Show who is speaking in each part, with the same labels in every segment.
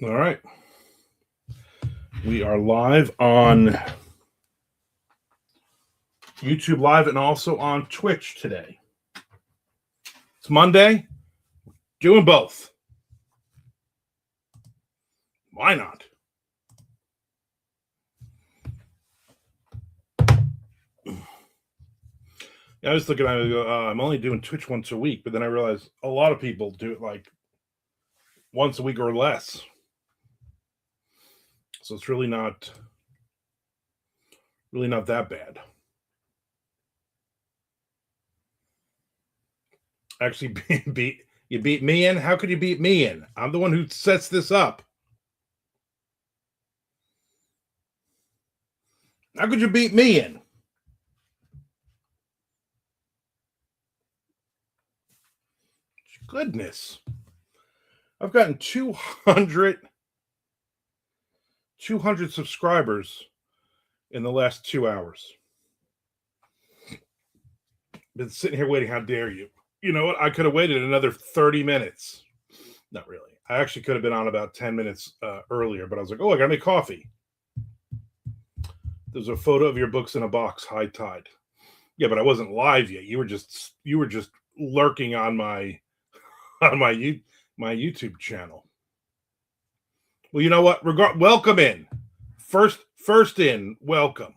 Speaker 1: All right. We are live on YouTube Live and also on Twitch today. It's Monday. Doing both. Why not? Yeah, I was looking at it, I'm only doing Twitch once a week, but then I realized a lot of people do it like once a week or less. So it's really not that bad. Actually, you beat me in? How could you beat me in? I'm the one who sets this up. How could you beat me in? Goodness. I've gotten 200 subscribers in the last 2 hours. Been sitting here waiting. How dare you? You know what? I could have waited another 30 minutes. Not really. I actually could have been on about 10 minutes earlier, but I was like, oh, I got to make coffee. There's a photo of your books in a box, high tide. Yeah, but I wasn't live yet. You were just lurking on my YouTube channel. Well, you know what? Welcome in. First in, welcome.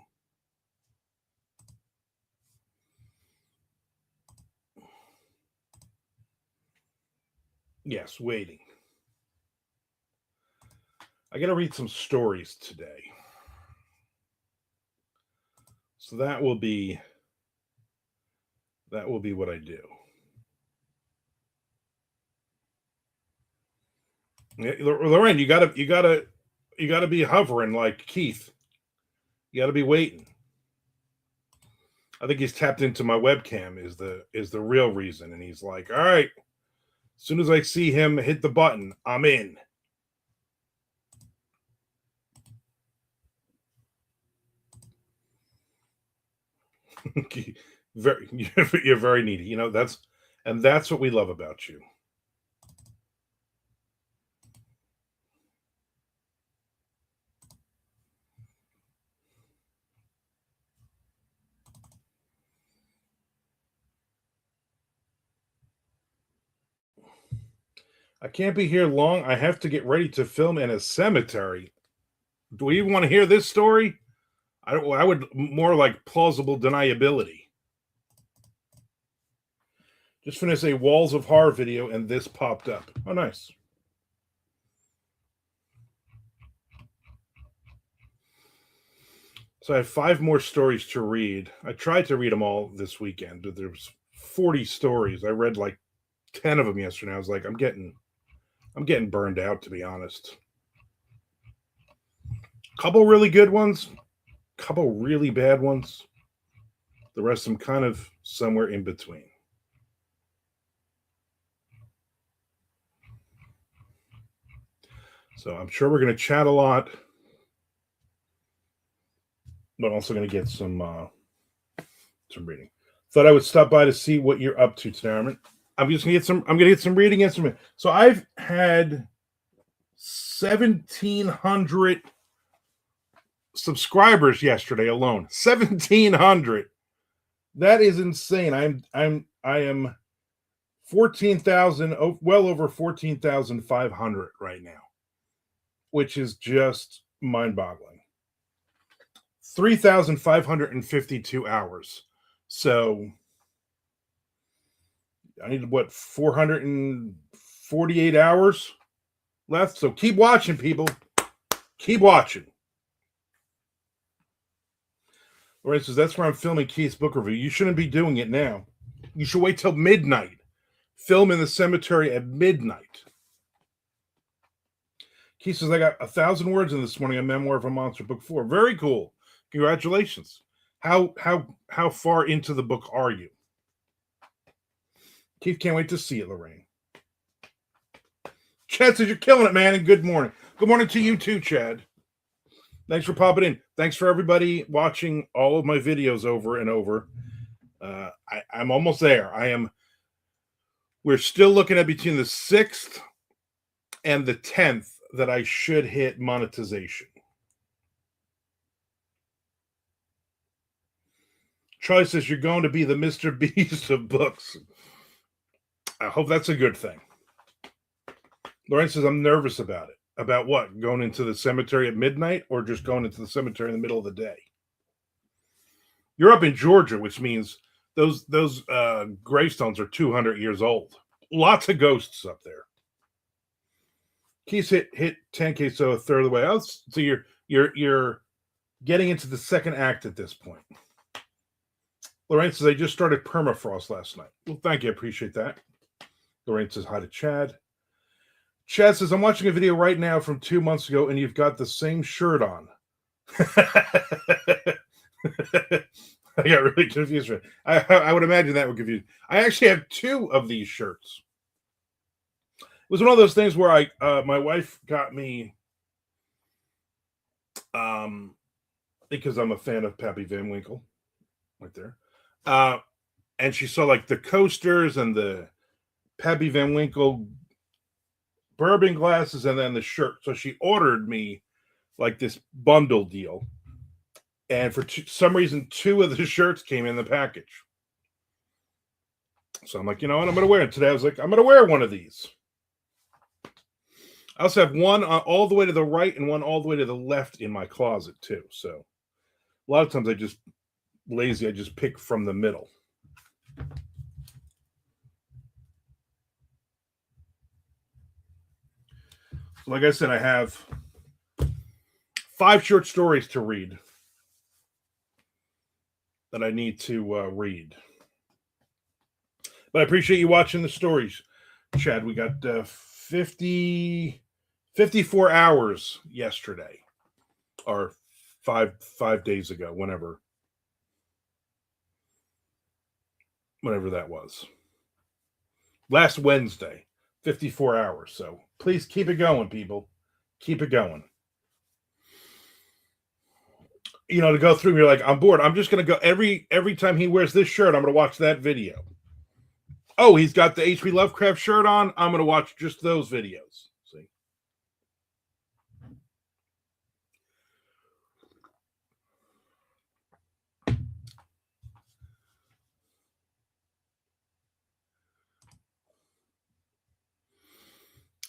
Speaker 1: Yes, waiting. I got to read some stories today. So that will be what I do. Lorraine, you gotta be hovering like Keith. You gotta be waiting. I think he's tapped into my webcam is the real reason, and he's like, all right, as soon as I see him hit the button, I'm in. You're very needy. You know, that's what we love about you. I can't be here long. I have to get ready to film in a cemetery. Do we even want to hear this story? I would more like plausible deniability. Just finished a Walls of Horror video and this popped up. Oh, nice. So I have 5 more stories to read. I tried to read them all this weekend, but there's 40 stories. I read like 10 of them yesterday. I was like, I'm getting burned out, to be honest. Couple really good ones, couple really bad ones. The rest of them kind of somewhere in between. So I'm sure we're going to chat a lot, but also going to get some reading. Thought I would stop by to see what you're up to today, Armand. I'm going to get some reading instrument. So I've had 1,700 subscribers yesterday alone. 1,700. That is insane. I am 14,000, well over 14,500 right now, which is just mind-boggling. 3,552 hours. So I need 448 hours left. So keep watching, people. Keep watching. Lorraine says, that's where I'm filming Keith's book review. You shouldn't be doing it now. You should wait till midnight. Film in the cemetery at midnight. Keith says, I got 1,000 words in this morning, a memoir of a monster, book 4. Very cool. Congratulations. How far into the book are you? Keith, can't wait to see it, Lorraine. Chad says, you're killing it, man, and good morning. Good morning to you too, Chad. Thanks for popping in. Thanks for everybody watching all of my videos over and over. I'm almost there. We're still looking at between the 6th and the 10th that I should hit monetization. Charlie says you're going to be the Mr. Beast of books. I hope that's a good thing. Lorraine says I'm nervous about it. About what? Going into the cemetery at midnight or just going into the cemetery in the middle of the day? You're up in Georgia, which means those gravestones are 200 years old. Lots of ghosts up there. Keith's hit 10K, so a third of the way. So you're getting into the second act at this point. Lorraine says I just started permafrost last night. Well, thank you, I appreciate that. Lorraine says hi to Chad. Chad says I'm watching a video right now from 2 months ago, and you've got the same shirt on. I got really confused. I would imagine that would confuse. I actually have 2 of these shirts. It was one of those things where my wife got me, because I'm a fan of Pappy Van Winkle, right there, and she saw like the coasters and the Pappy Van Winkle bourbon glasses and then the shirt. So she ordered me like this bundle deal. And for some reason, 2 of the shirts came in the package. So I'm like, you know what? I'm going to wear it. Today I was like, I'm going to wear one of these. I also have one all the way to the right and one all the way to the left in my closet, too. So a lot of times I just lazy. I just pick from the middle. So like I said, I have 5 short stories to read that I need to read. But I appreciate you watching the stories, Chad. We got 54 hours yesterday, or five days ago, whenever that was. Last Wednesday, 54 hours. So please keep it going, people. Keep it going. You know, to go through, you're like, I'm bored. I'm just going to go every time he wears this shirt, I'm going to watch that video. Oh, he's got the H.P. Lovecraft shirt on. I'm going to watch just those videos. See?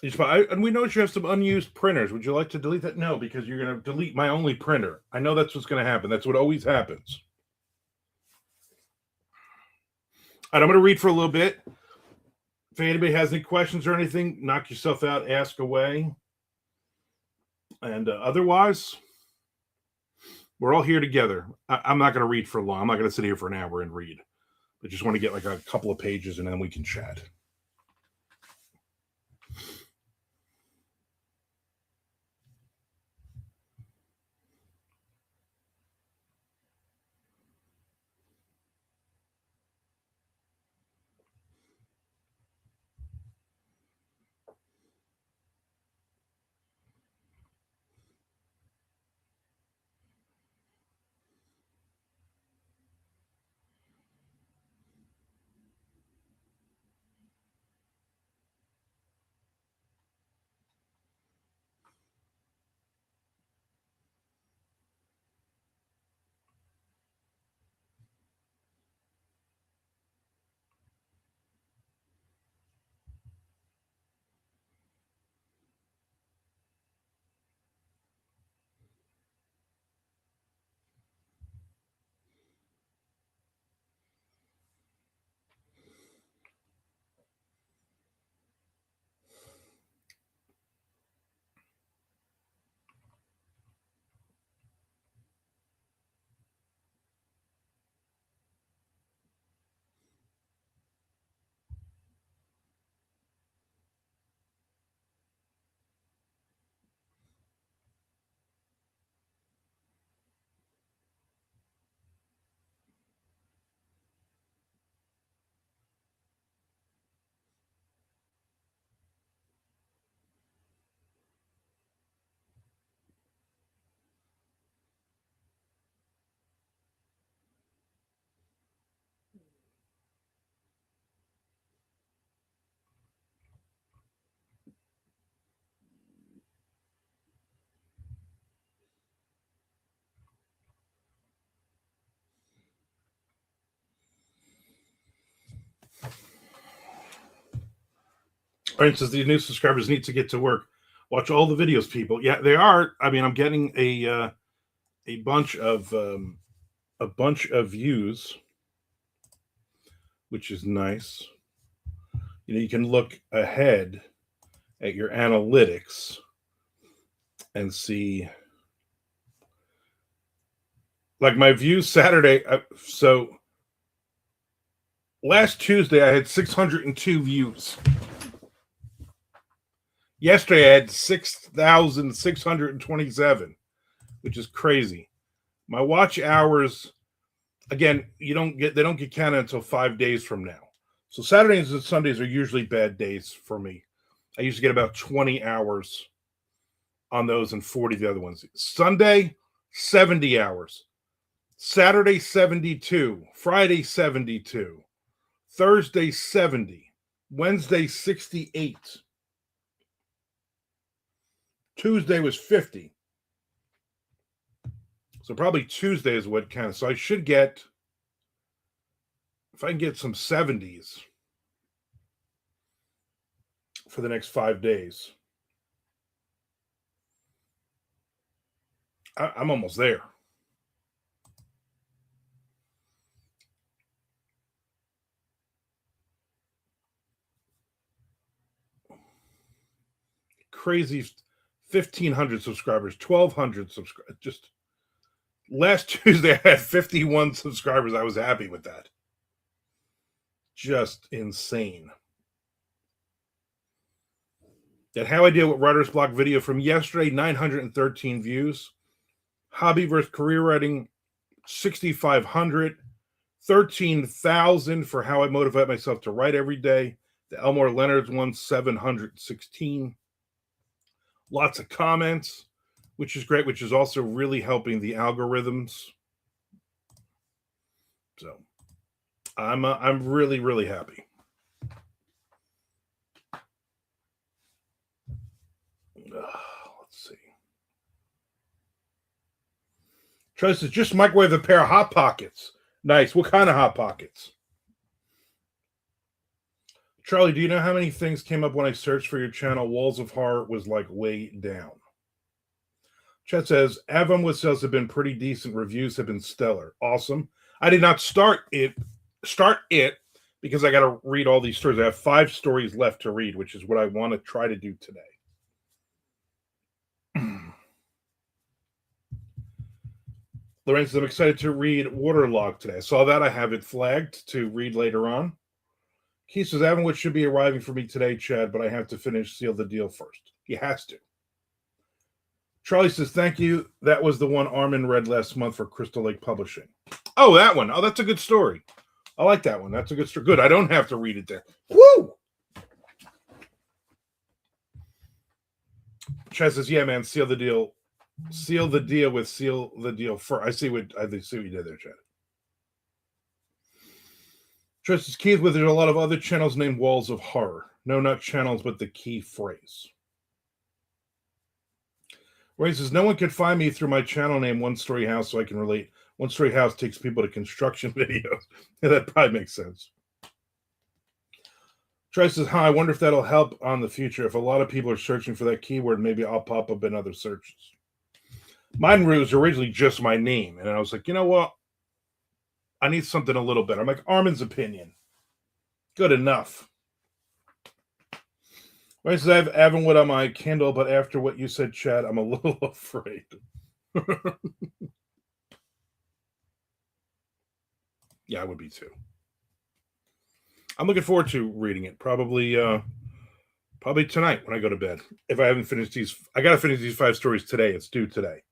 Speaker 1: And we know you have some unused printers. Would you like to delete that? No, because you're going to delete my only printer. I know that's what's going to happen. That's what always happens. All right, I'm going to read for a little bit. If anybody has any questions or anything, knock yourself out, ask away. And otherwise, we're all here together. I'm not going to read for long. I'm not going to sit here for an hour and read. I just want to get like a couple of pages and then we can chat. All right, says the new subscribers need to get to work. Watch all the videos, people. Yeah, they are. I mean, I'm getting a bunch of views, which is nice. You know, you can look ahead at your analytics and see, like my views Saturday. So last Tuesday I had 602 views. Yesterday I had 6,627, which is crazy. My watch hours, again, they don't get counted until 5 days from now. So Saturdays and Sundays are usually bad days for me. I usually get about 20 hours on those and 40 the other ones. Sunday, 70 hours. Saturday, 72. Friday, 72. Thursday, 70. Wednesday, 68. Tuesday was 50. So probably Tuesday is what counts. So I should get, if I can get some 70s for the next 5 days, I'm almost there. Crazy 1,500 subscribers, 1,200 subscribers. Just last Tuesday, I had 51 subscribers. I was happy with that. Just insane. That How I Deal with Writer's Block video from yesterday, 913 views. Hobby versus Career Writing, 6,500. 13,000 for How I Motivate Myself to Write Every Day. The Elmore Leonard's one, 716. Lots of comments, which is great, which is also really helping the algorithms. So I'm really, really happy. Let's see. Charlie says, just microwave a pair of Hot Pockets. Nice. What kind of Hot Pockets? Charlie, do you know how many things came up when I searched for your channel? Walls of Horror was like way down. Chet says, Avon with sales have been pretty decent. Reviews have been stellar. Awesome. I did not start it because I got to read all these stories. I have 5 stories left to read, which is what I want to try to do today. Lorenz says, I'm excited to read Waterlog today. I saw that. I have it flagged to read later on. Keith says, Avonwood should be arriving for me today, Chad, but I have to finish Seal the Deal first. He has to. Charlie says, thank you. That was the one Armand read last month for Crystal Lake Publishing. Oh, that one. Oh, that's a good story. I like that one. That's a good story. Good. I don't have to read it there. Woo! Chad says, yeah, man, seal the deal. Seal the deal with seal the deal first. I see what you did there, Chad. Chad says, Keith, there's a lot of other channels named Walls of Horror. No, not channels, but the key phrase. Ray says, no one could find me through my channel name One Story House, so I can relate. One Story House takes people to construction videos. Yeah, that probably makes sense. Troy says, hi, I wonder if that'll help on the future. If a lot of people are searching for that keyword, maybe I'll pop up in other searches. Mine was originally just my name, and I was like, you know what? I need something a little better. I'm like, Armand's opinion. Good enough. Right, says I have Avonwood on my Kindle, but after what you said, Chad, I'm a little afraid. Yeah, I would be too. I'm looking forward to reading it. Probably tonight when I go to bed. If I haven't finished these, I got to finish these 5 stories today. It's due today.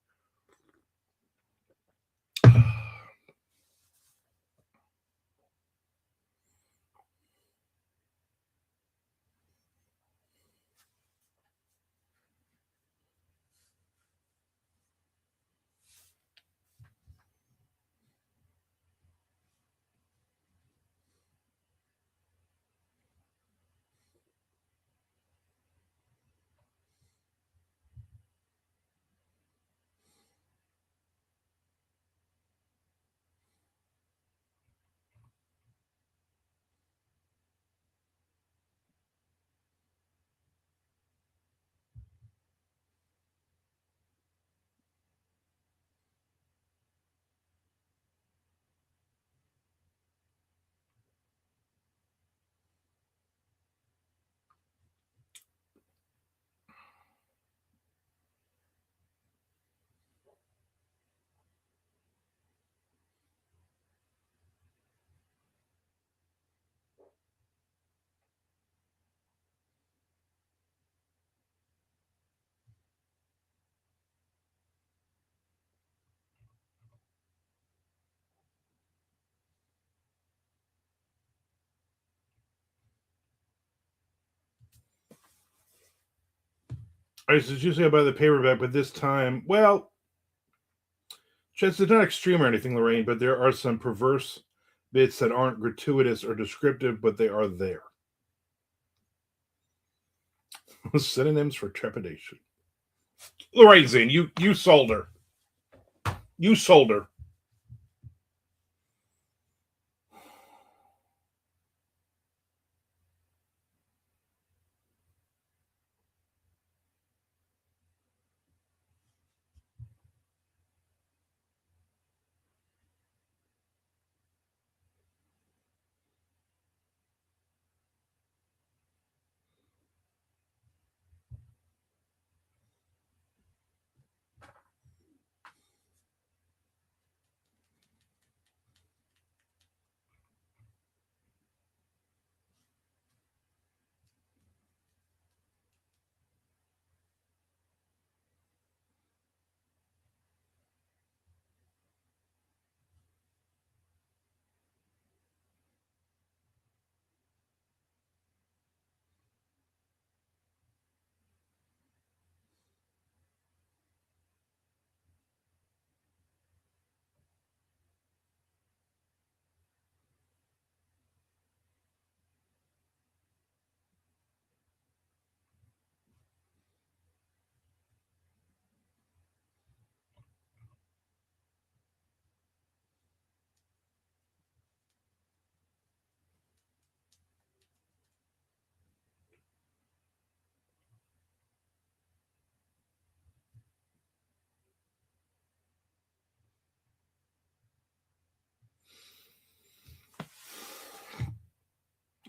Speaker 1: I said usually I buy the paperback, but this time, well, it's not extreme or anything, Lorraine, but there are some perverse bits that aren't gratuitous or descriptive, but they are there. Synonyms for trepidation. Lorraine Zane, you sold her. You sold her.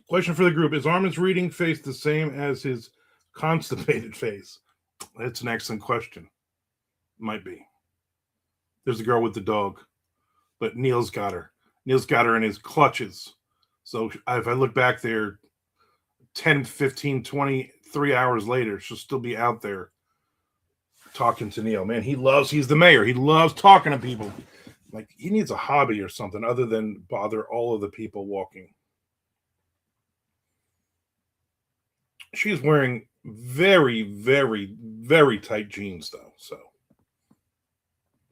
Speaker 1: Question for the group: is Armand's reading face the same as his constipated face? That's an excellent question. Might be. There's the girl with the dog, but Neil's got her. Neil's got her in his clutches. So if I look back there 10, 15, 23 hours later, she'll still be out there talking to Neil. Man, he's the mayor. He loves talking to people. Like, he needs a hobby or something other than bother all of the people walking. She's wearing very, very, very tight jeans, though. So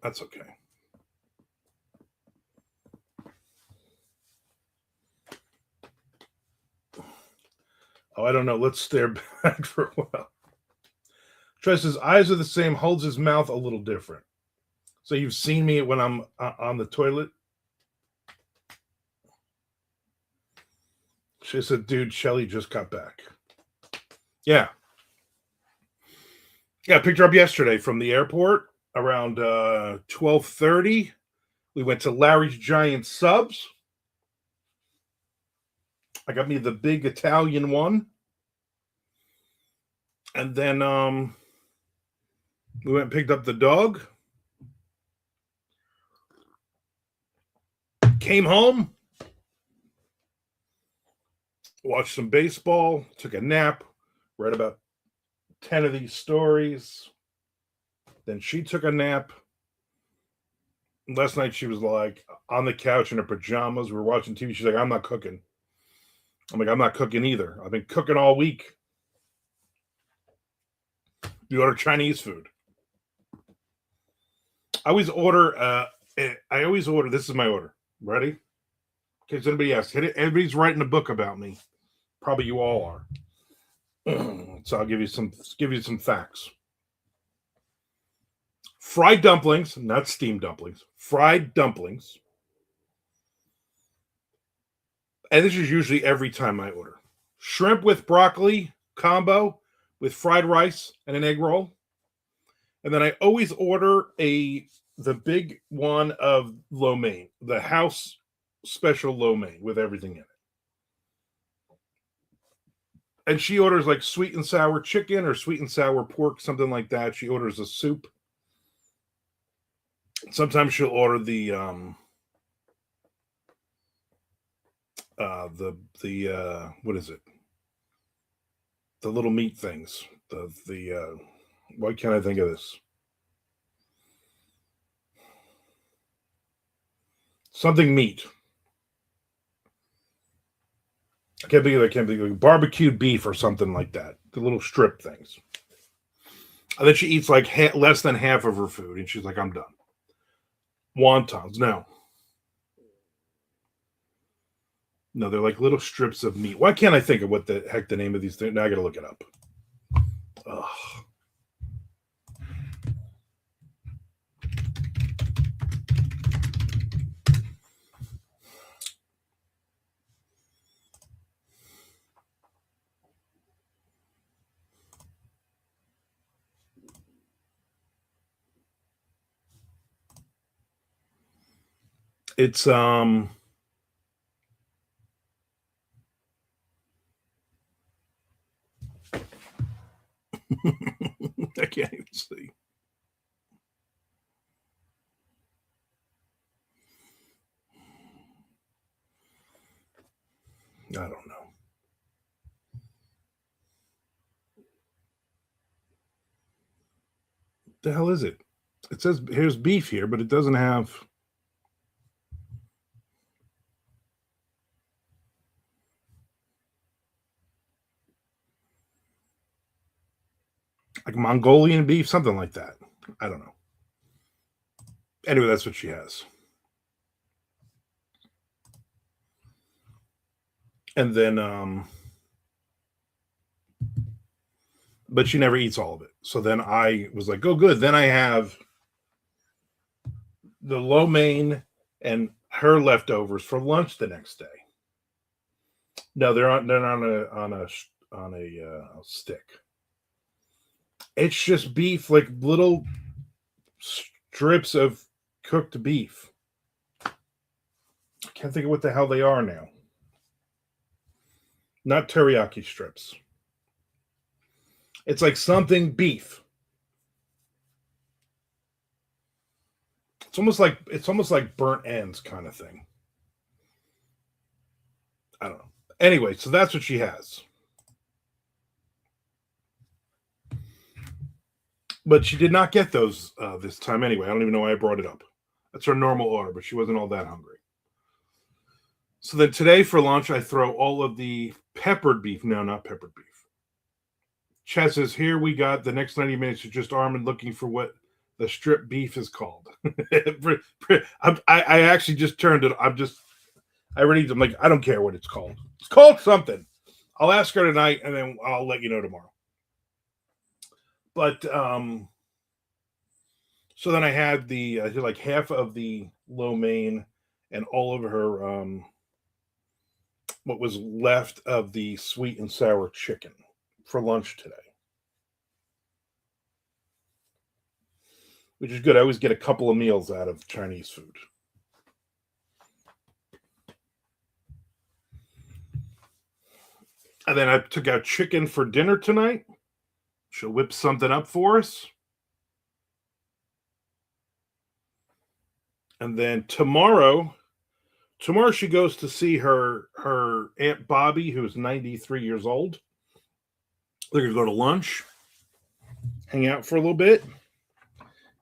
Speaker 1: that's okay. Oh, I don't know. Let's stare back for a while. Tressa's eyes are the same, holds his mouth a little different. So you've seen me when I'm on the toilet? She said, dude, Shelly just got back. Yeah. Yeah, I picked her up yesterday from the airport around 12:30. We went to Larry's Giant Subs. I got me the big Italian one. And then we went and picked up the dog. Came home. Watched some baseball. Took a nap. Read about 10 of these stories. Then she took a nap. Last night she was like on the couch in her pajamas. We were watching TV. She's like, I'm not cooking. I'm like, I'm not cooking either. I've been cooking all week. You order Chinese food. I always order, this is my order. Ready? In case anybody asks. Everybody's writing a book about me. Probably you all are. So I'll give you some facts. Fried dumplings, not steamed dumplings. Fried dumplings. And this is usually every time I order. Shrimp with broccoli combo with fried rice and an egg roll. And then I always order the big one of lo mein, the house special lo mein with everything in it. And she orders like sweet and sour chicken or sweet and sour pork, something like that. She orders a soup. Sometimes she'll order the what is it? The little meat things. Why can't I think of this? Something meat. I can't think of it. Barbecued beef or something like that. The little strip things. And then she eats like less than half of her food, and she's like, "I'm done." Wontons, no, no, they're like little strips of meat. Why can't I think of what the heck the name of these things? Now I got to look it up. Ugh. It's I can't even see. I don't know. The hell is it? It says here's beef here, but it doesn't have like Mongolian beef, something like that. I don't know. Anyway, that's what she has. And then but she never eats all of it. So then I was like, "Oh good." Then I have the lo mein and her leftovers for lunch the next day. No, they're on a stick. It's just beef, like little strips of cooked beef. I can't think of what the hell they are now. Not teriyaki strips. It's like something beef. It's almost like burnt ends kind of thing. I don't know. Anyway, so that's what she has. But she did not get those this time anyway. I don't even know why I brought it up. That's her normal order, but she wasn't all that hungry. So then today for lunch, I throw all of the peppered beef. No, not peppered beef. Chad says, here we got the next 90 minutes is just Armand looking for what the strip beef is called. I actually just turned it. I'm like, I don't care what it's called. It's called something. I'll ask her tonight and then I'll let you know tomorrow. But so then I had I did like half of the lo mein and all of her what was left of the sweet and sour chicken for lunch today, which is good. I always get a couple of meals out of Chinese food. And then I took out chicken for dinner tonight. She'll whip something up for us. And then tomorrow she goes to see her Aunt Bobby, who's 93 years old. They're gonna go to lunch, hang out for a little bit,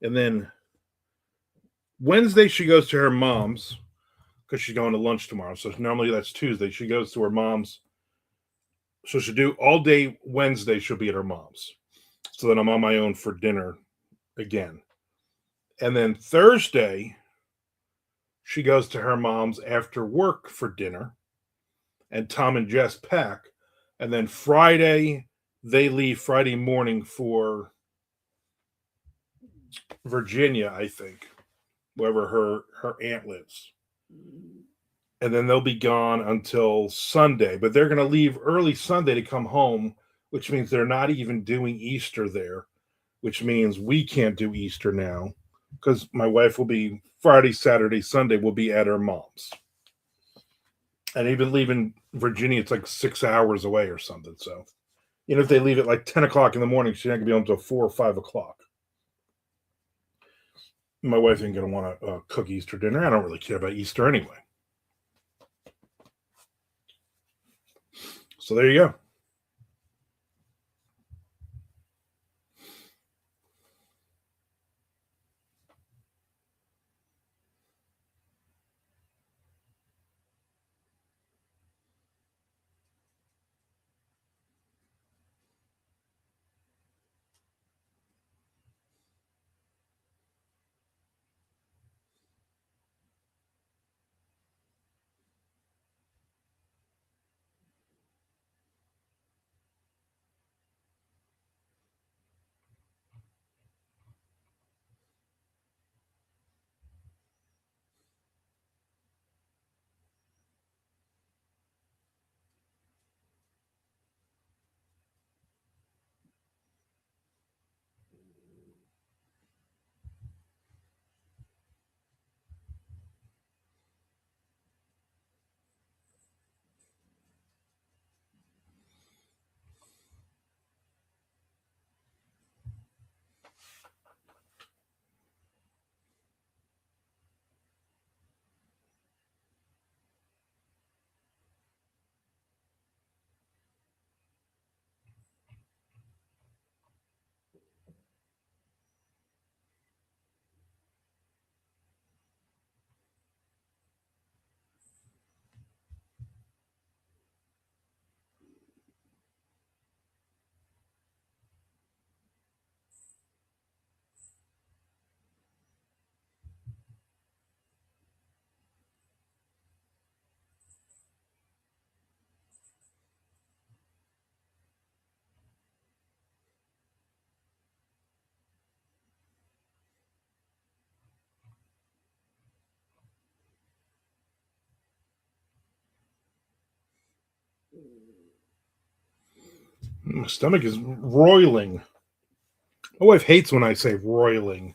Speaker 1: and then Wednesday she goes to her mom's because she's going to lunch tomorrow. So normally that's Tuesday. She goes to her mom's. So she'll do all day Wednesday. She'll be at her mom's. So then I'm on my own for dinner again. And then Thursday, she goes to her mom's after work for dinner. And Tom and Jess pack. And then Friday, they leave Friday morning for Virginia, I think, wherever her aunt lives. And then they'll be gone until Sunday. But they're going to leave early Sunday to come home, which means they're not even doing Easter there, which means we can't do Easter now because my wife will be Friday, Saturday, Sunday will be at her mom's. And even leaving Virginia, it's like 6 hours away or something. So, if they leave at like 10 o'clock in the morning, she's not going to be home until 4 or 5 o'clock. My wife ain't going to want to cook Easter dinner. I don't really care about Easter anyway. So there you go. My stomach is roiling. My wife hates when I say roiling.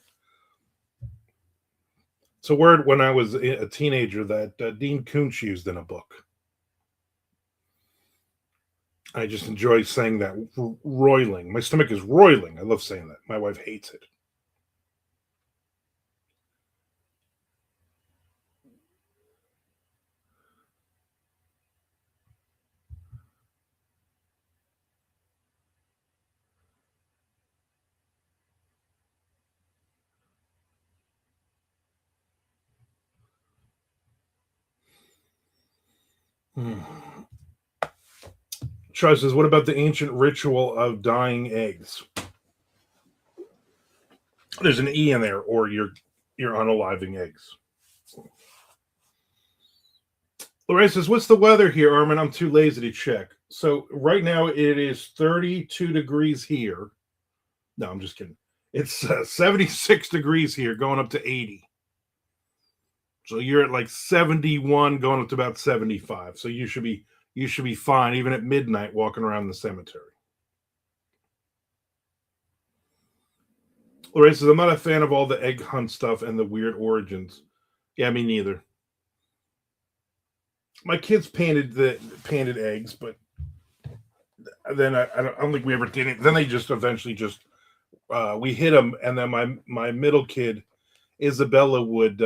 Speaker 1: It's a word when I was a teenager that Dean Koontz used in a book. I just enjoy saying that, roiling. My stomach is roiling. I love saying that. My wife hates it. Char says, what about the ancient ritual of dyeing eggs? There's an E in there, or you're unaliving eggs. Lorraine says, what's the weather here, Armin? I'm too lazy to check. So right now it is 32 degrees here. No, I'm just kidding. It's 76 degrees here, going up to 80. So you're at like 71, going up to about 75. So you should be fine, even at midnight, walking around the cemetery. Lorraine says, I'm not a fan of all the egg hunt stuff and the weird origins. Yeah, me neither. My kids painted eggs, but then I don't think we ever did it. Then they just eventually just we hit them, and then my middle kid Isabella would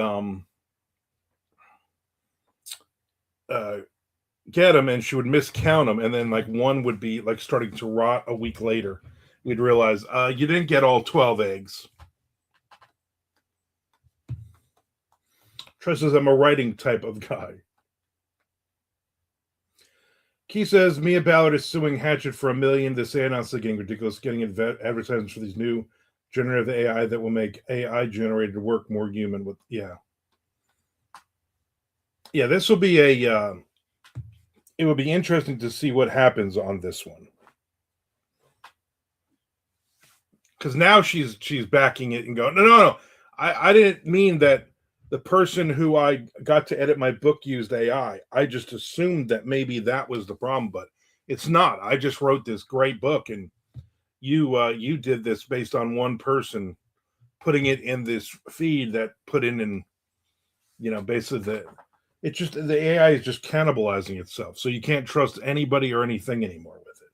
Speaker 1: get them, and she would miscount them, and then like one would be like starting to rot a week later. We'd realize you didn't get all 12 eggs. Trey says I'm a writing type of guy. Key says Mia Ballard is suing Hatchet for $1 million. This announced getting ridiculous, getting advertisements for these new generative AI that will make AI generated work more human. With this will be it will be interesting to see what happens on this one, because now she's backing it and going, no, I didn't mean that. The person who I got to edit my book used AI. I just assumed that maybe that was the problem, but it's not. I just wrote this great book, and you did this based on one person putting it in this feed that put in basically the AI is just cannibalizing itself. So you can't trust anybody or anything anymore with it.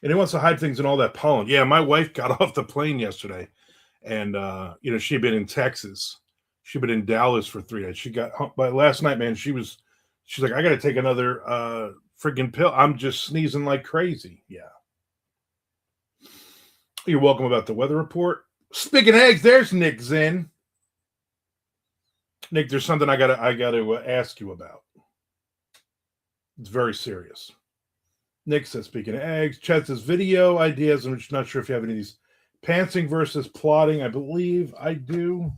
Speaker 1: And it wants to hide things in all that pollen. Yeah, my wife got off the plane yesterday. And she'd been in Texas, she'd been in Dallas for 3 days. She got home by last night, man. She's like, I got to take another friggin' pill. I'm just sneezing like crazy. Yeah. You're welcome about the weather report. Speaking of eggs, there's Nick Zinn. Nick, there's something I gotta ask you about. It's very serious. Nick says, speaking of eggs, Chad says video ideas. I'm just not sure if you have any of these. Pantsing versus plotting, I believe I do.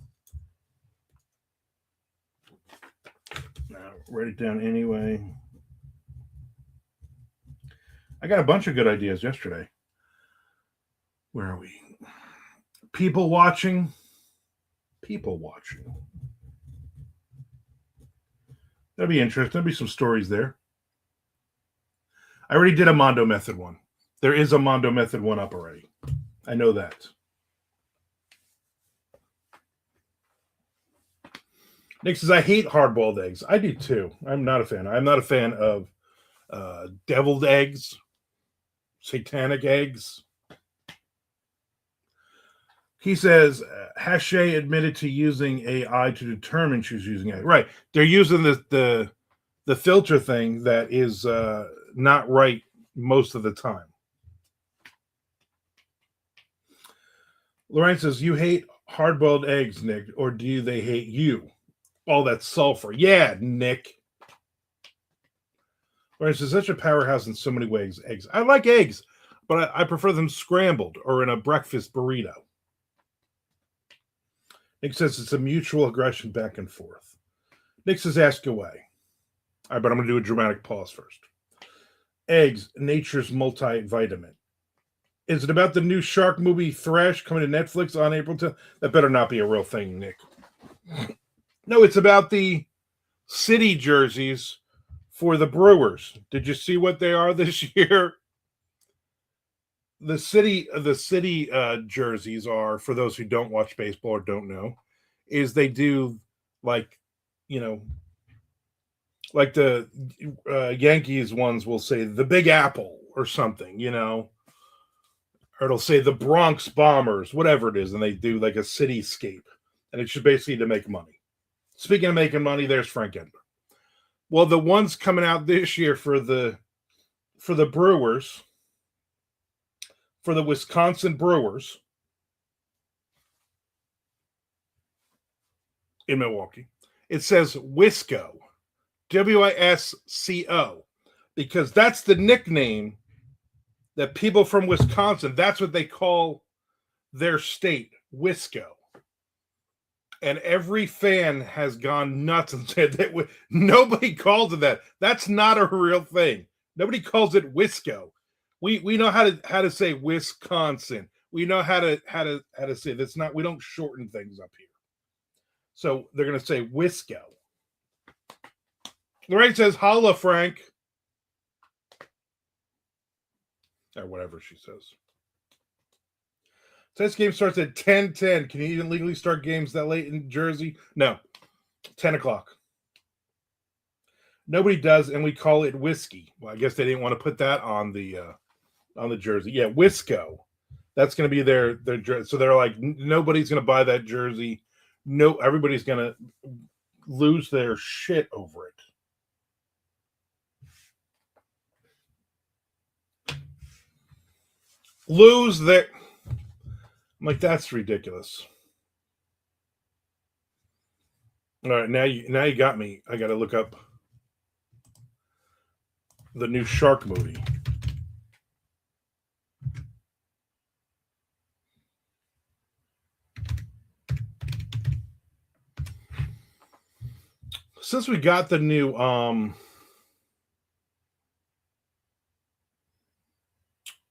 Speaker 1: Now, write it down anyway. I got a bunch of good ideas yesterday. Where are we? People watching. That'll be interesting. There'll be some stories there. I already did a Mondo Method one. There is a Mondo Method one up already. I know that. Nick says, I hate hard-boiled eggs. I do too. I'm not a fan. I'm not a fan of deviled eggs, satanic eggs. He says, Hache admitted to using AI to determine she's using AI. Right. They're using the filter thing that is not right most of the time. Lorraine says, you hate hard-boiled eggs, Nick, or do they hate you? All that sulfur. Yeah, Nick. Lorraine says, such a powerhouse in so many ways. Eggs. I like eggs, but I prefer them scrambled or in a breakfast burrito. Nick says it's a mutual aggression back and forth. Nick says, ask away. All right, but I'm going to do a dramatic pause first. Eggs, nature's multivitamin. Is it about the new shark movie Thresh coming to Netflix on April 10th? That better not be a real thing, Nick. No, it's about the city jerseys for the Brewers. Did you see what they are this year? The city jerseys are, for those who don't watch baseball or don't know, is they do like, you know, like the Yankees ones will say the Big Apple or something, or it'll say the Bronx Bombers, whatever it is, and they do like a cityscape, and it's just basically to make money. Speaking of making money, there's Frank Edgar. Well, the ones coming out this year for the Brewers, for the Wisconsin Brewers in Milwaukee, it says Wisco, Wisco, because that's the nickname that people from Wisconsin, that's what they call their state, Wisco. And every fan has gone nuts and said that nobody calls it that. That's not a real thing. Nobody calls it Wisco. We know how to say Wisconsin. We know how to say that's not. We don't shorten things up here. So they're going to say Wisco. Lorraine says, "Holla, Frank," or whatever she says. Tonight's game starts at 10:10. Can you even legally start games that late in Jersey? No. 10 o'clock. Nobody does, and we call it whiskey. Well, I guess they didn't want to put that on the jersey. Yeah, Wisco. That's going to be their jersey. So they're like, nobody's going to buy that jersey. No, everybody's going to lose their shit over it. Lose their... I'm like, that's ridiculous. All right, now you got me. I got to look up the new shark movie. Since we got the new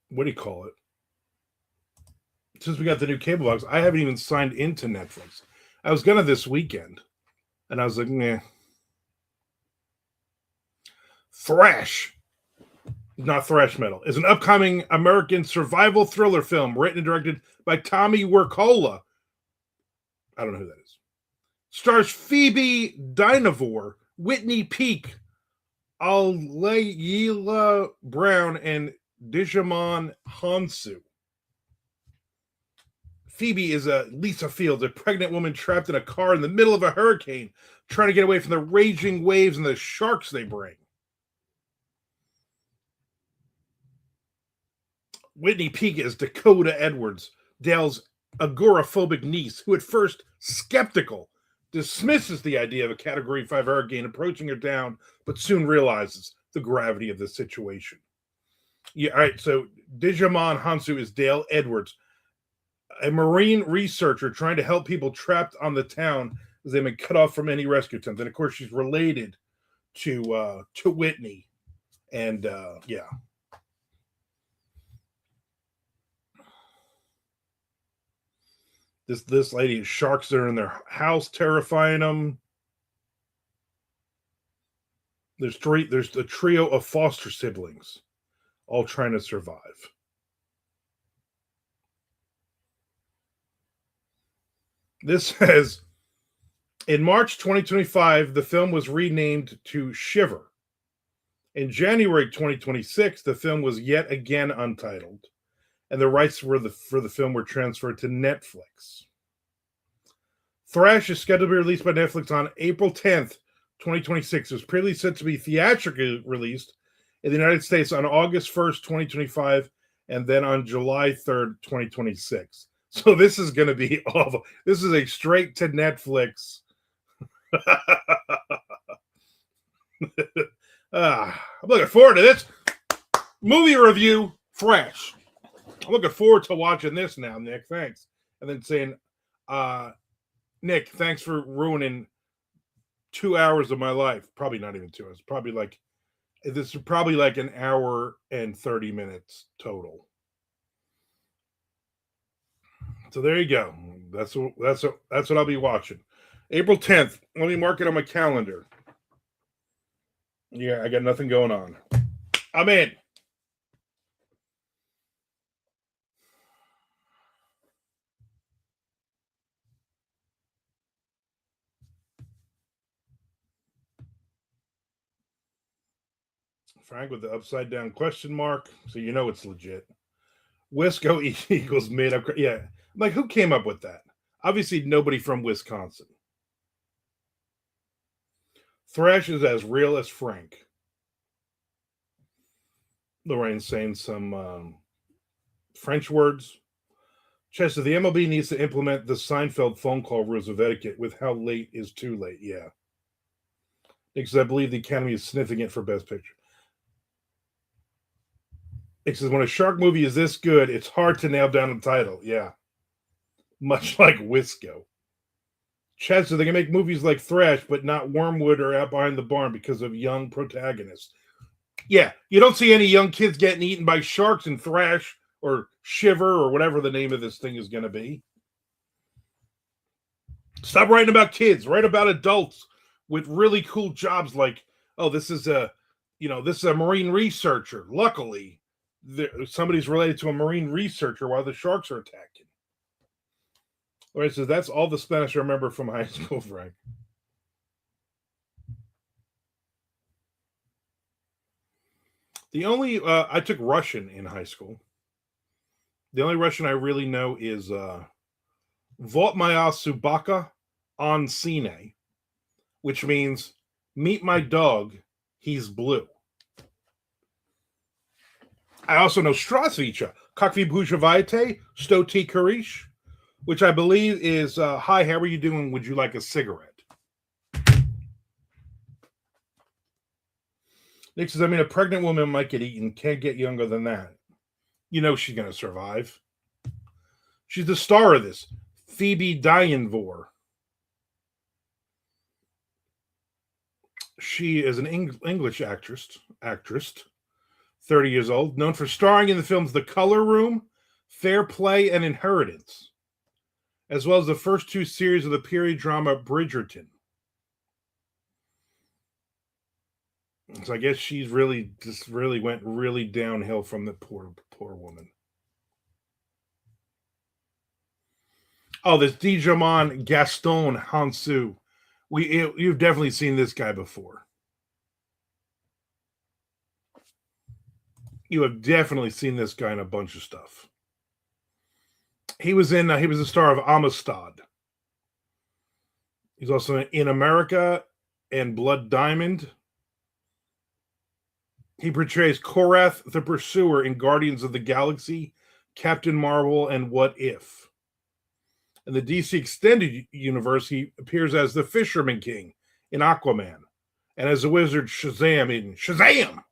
Speaker 1: what do you call it? Since we got the new cable box, I haven't even signed into Netflix. I was gonna this weekend, and I was like, nah. Thrash, not thrash metal, is an upcoming American survival thriller film written and directed by Tommy Wirkola. I don't know who that is. Stars Phoebe Dynevor, Whitney Peak, Alayla Brown, and Digimon Hansu. Phoebe is Lisa Fields, a pregnant woman trapped in a car in the middle of a hurricane, trying to get away from the raging waves and the sharks they bring. Whitney Peak is Dakota Edwards, Dale's agoraphobic niece, who at first skeptical dismisses the idea of a Category 5 hurricane approaching her town, but soon realizes the gravity of the situation. Yeah, all right, so Digimon Hansu is Dale Edwards, a marine researcher trying to help people trapped on the town as they've been cut off from any rescue attempts. And of course, she's related to Whitney. And yeah. This lady, sharks are in their house, terrifying them. There's a trio of foster siblings, all trying to survive. This says, in March 2025, the film was renamed to Shiver. In January 2026, the film was yet again untitled, and the rights for the film were transferred to Netflix. Thrash is scheduled to be released by Netflix on April 10th, 2026. It was previously set to be theatrically released in the United States on August 1st, 2025, and then on July 3rd, 2026. So this is going to be awful. This is a straight to Netflix. I'm looking forward to this movie review. Thrash. I'm looking forward to watching this now, Nick. Thanks. And then saying, Nick, thanks for ruining 2 hours of my life. Probably not even 2 hours. This is probably like an hour and 30 minutes total. So there you go. That's what I'll be watching. April 10th. Let me mark it on my calendar. Yeah, I got nothing going on. I'm in. Frank with the upside down question mark, so you know it's legit. Wisco equals made up. Yeah, like who came up with that? Obviously, nobody from Wisconsin. Thrash is as real as Frank. Lorraine's saying some French words. Chester, the MLB needs to implement the Seinfeld phone call rules of etiquette with how late is too late. Yeah. Because I believe the Academy is sniffing it for Best Picture. It says when a shark movie is this good, it's hard to nail down the title. Yeah. Much like Wisco. Chester, they can make movies like Thrash, but not Wormwood or Out Behind the Barn because of young protagonists. Yeah, you don't see any young kids getting eaten by sharks in Thrash or Shiver or whatever the name of this thing is going to be. Stop writing about kids. Write about adults with really cool jobs. Like, oh, this is a marine researcher. Luckily, somebody's related to a marine researcher while the sharks are attacking. All right, so that's all the Spanish I remember from high school, Frank. The only I took Russian in high school. The only Russian I really know is Vot Maya Subaka on Cine, which means meet my dog, he's blue. I also know Strasvicha, Как вы поживаете, Sto T Karish, which I believe is hi, how are you doing? Would you like a cigarette? Nick says, I mean, a pregnant woman might get eaten, can't get younger than that. You know she's going to survive. She's the star of this, Phoebe Dyanvor. She is an English actress, 30 years old, known for starring in the films The Color Room, Fair Play, and Inheritance, as well as the first two series of the period drama Bridgerton. So I guess she's really went really downhill from the poor woman. Oh, this Dijamon Gaston Hansu. You've definitely seen this guy before. You have definitely seen this guy in a bunch of stuff. He was the star of Amistad. He's also in America and Blood Diamond. He portrays Korath the Pursuer in Guardians of the Galaxy, Captain Marvel, and What If. In the DC Extended Universe, he appears as the Fisherman King in Aquaman, and as the wizard Shazam in Shazam!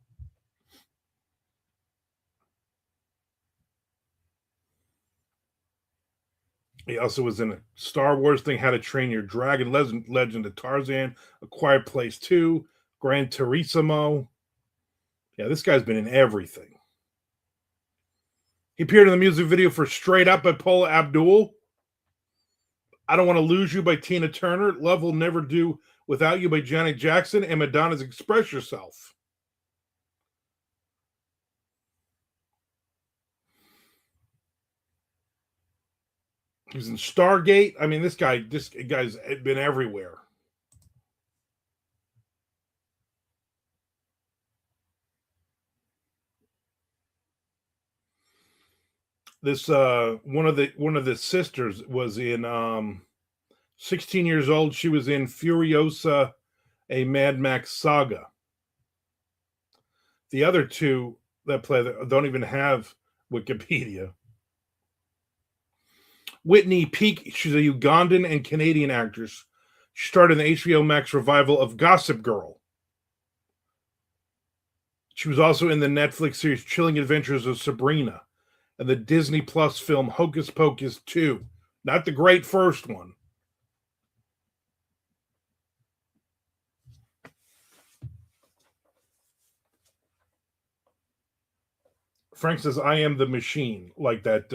Speaker 1: He also was in a Star Wars thing, How to Train Your Dragon, Legend of Tarzan, A Quiet Place 2, Gran Turismo. Yeah, this guy's been in everything. He appeared in the music video for Straight Up by Paula Abdul. I Don't Want to Lose You by Tina Turner. Love Will Never Do Without You by Janet Jackson. And Madonna's Express Yourself. He was in Stargate. I mean, this guy's been everywhere. This one of the sisters was in 16 years old. She was in Furiosa, a Mad Max saga. The other two that play don't even have Wikipedia. Whitney Peak, she's a Ugandan and Canadian actress. She starred in the HBO Max revival of Gossip Girl. She was also in the Netflix series Chilling Adventures of Sabrina and the Disney Plus film Hocus Pocus 2. Not the great first one. Frank says, I am the machine, like that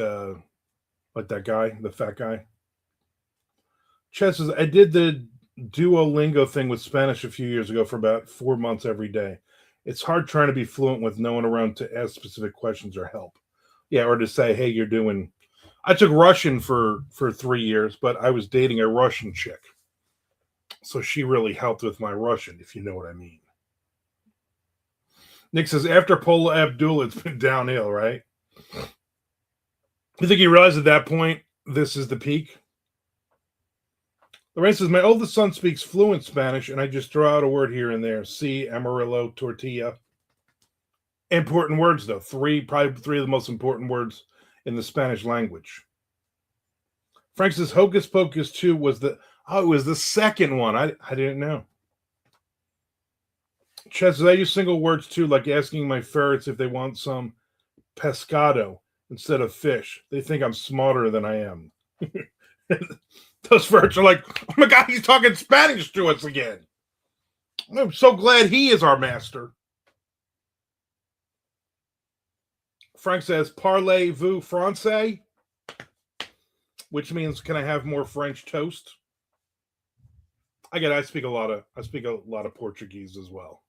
Speaker 1: guy, the fat guy. Chess says, I did the Duolingo thing with Spanish a few years ago for about 4 months every day. It's hard trying to be fluent with no one around to ask specific questions or help. Yeah, or to say, hey, you're doing. I took Russian for 3 years, but I was dating a Russian chick, so she really helped with my Russian, if you know what I mean. Nick says after Paula Abdul, it's been downhill, right? You think he realized at that point this is the peak? Lorraine says my oldest son speaks fluent Spanish, and I just throw out a word here and there. See Amarillo tortilla. Important words though. Probably three of the most important words in the Spanish language. Frank says Hocus Pocus 2 was it was the second one. I didn't know. Chet says I use single words too, like asking my ferrets if they want some pescado instead of fish. They think I'm smarter than I am. Those ferrets are like, oh my God, he's talking Spanish to us again. I'm so glad he is our master. Frank says, parlez-vous français? Which means, can I have more French toast? I speak a lot of Portuguese as well.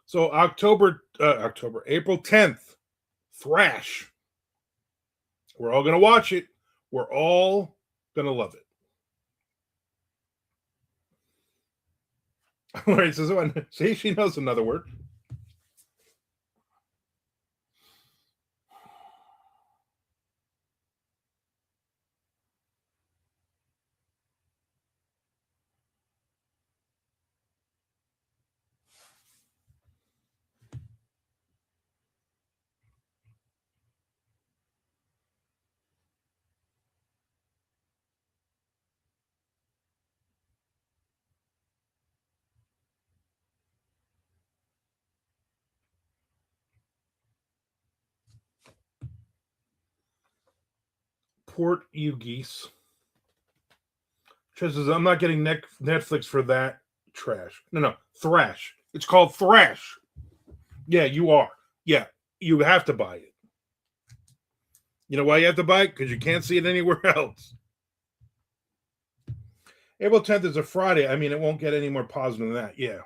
Speaker 1: So April 10th, Thrash. We're all gonna watch it. We're all gonna love it. All right, so see, she knows another word. Portuguese. Says I'm not getting Netflix for that trash. No, Thrash. It's called Thrash. Yeah, you are. Yeah, you have to buy it. You know why you have to buy it? Because you can't see it anywhere else. April 10th is a Friday. I mean, it won't get any more positive than that. Yeah.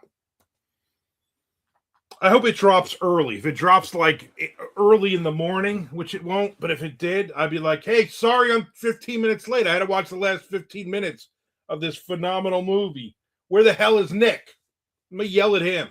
Speaker 1: I hope it drops early. If it drops like early in the morning, which it won't, but if it did, I'd be like, hey, sorry I'm 15 minutes late. I had to watch the last 15 minutes of this phenomenal movie. Where the hell is Nick? I'm going to yell at him.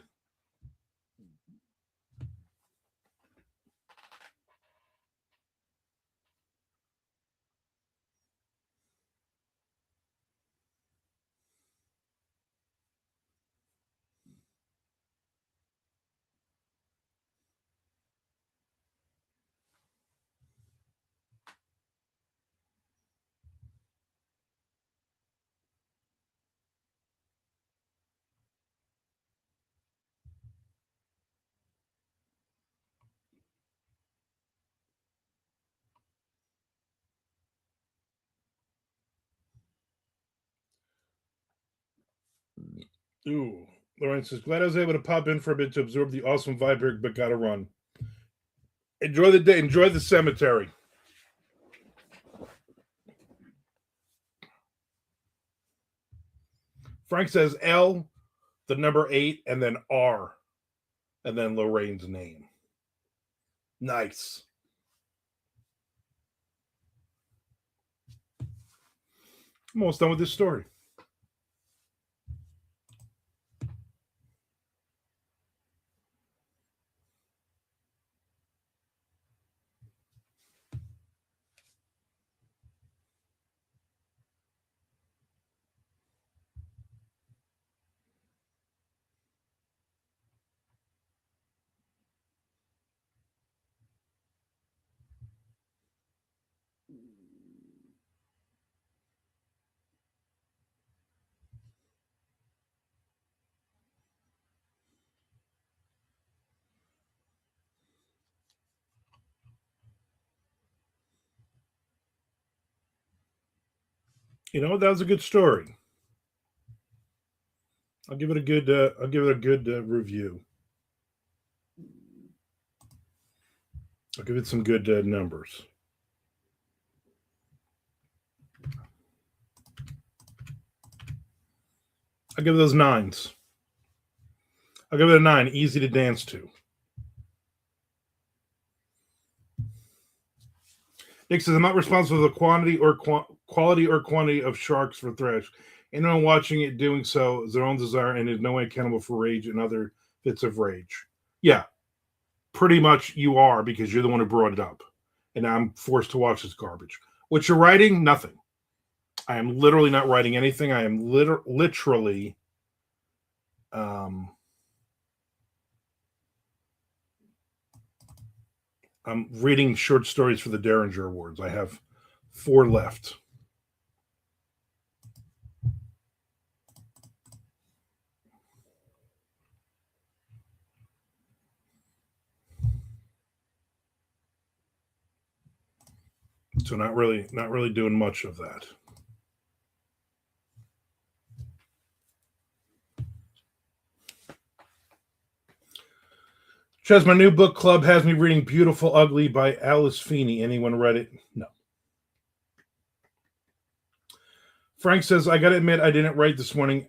Speaker 1: Ooh. Lawrence says, glad I was able to pop in for a bit to absorb the awesome vibe here, but gotta run. Enjoy the day. Enjoy the cemetery. Frank says L, the number 8, and then R, and then Lorraine's name. Nice. I'm almost done with this story. You know, that was a good story. I'll give it a good. Review. I'll give it some good numbers. I'll give those 9s. I'll give it a 9. Easy to dance to. Nick says, I'm not responsible for the quality or quantity of sharks for thresh. Anyone watching it doing so is their own desire and is no way accountable for rage and other fits of rage. Yeah, pretty much you are, because you're the one who brought it up. And I'm forced to watch this garbage. What you're writing? Nothing. I am literally not writing anything. I am literally I'm reading short stories for the Derringer Awards. I have 4 left. So not really doing much of that. Says my new book club has me reading Beautiful Ugly by Alice Feeney. Anyone read it? No. Frank says, I gotta admit, I didn't write this morning.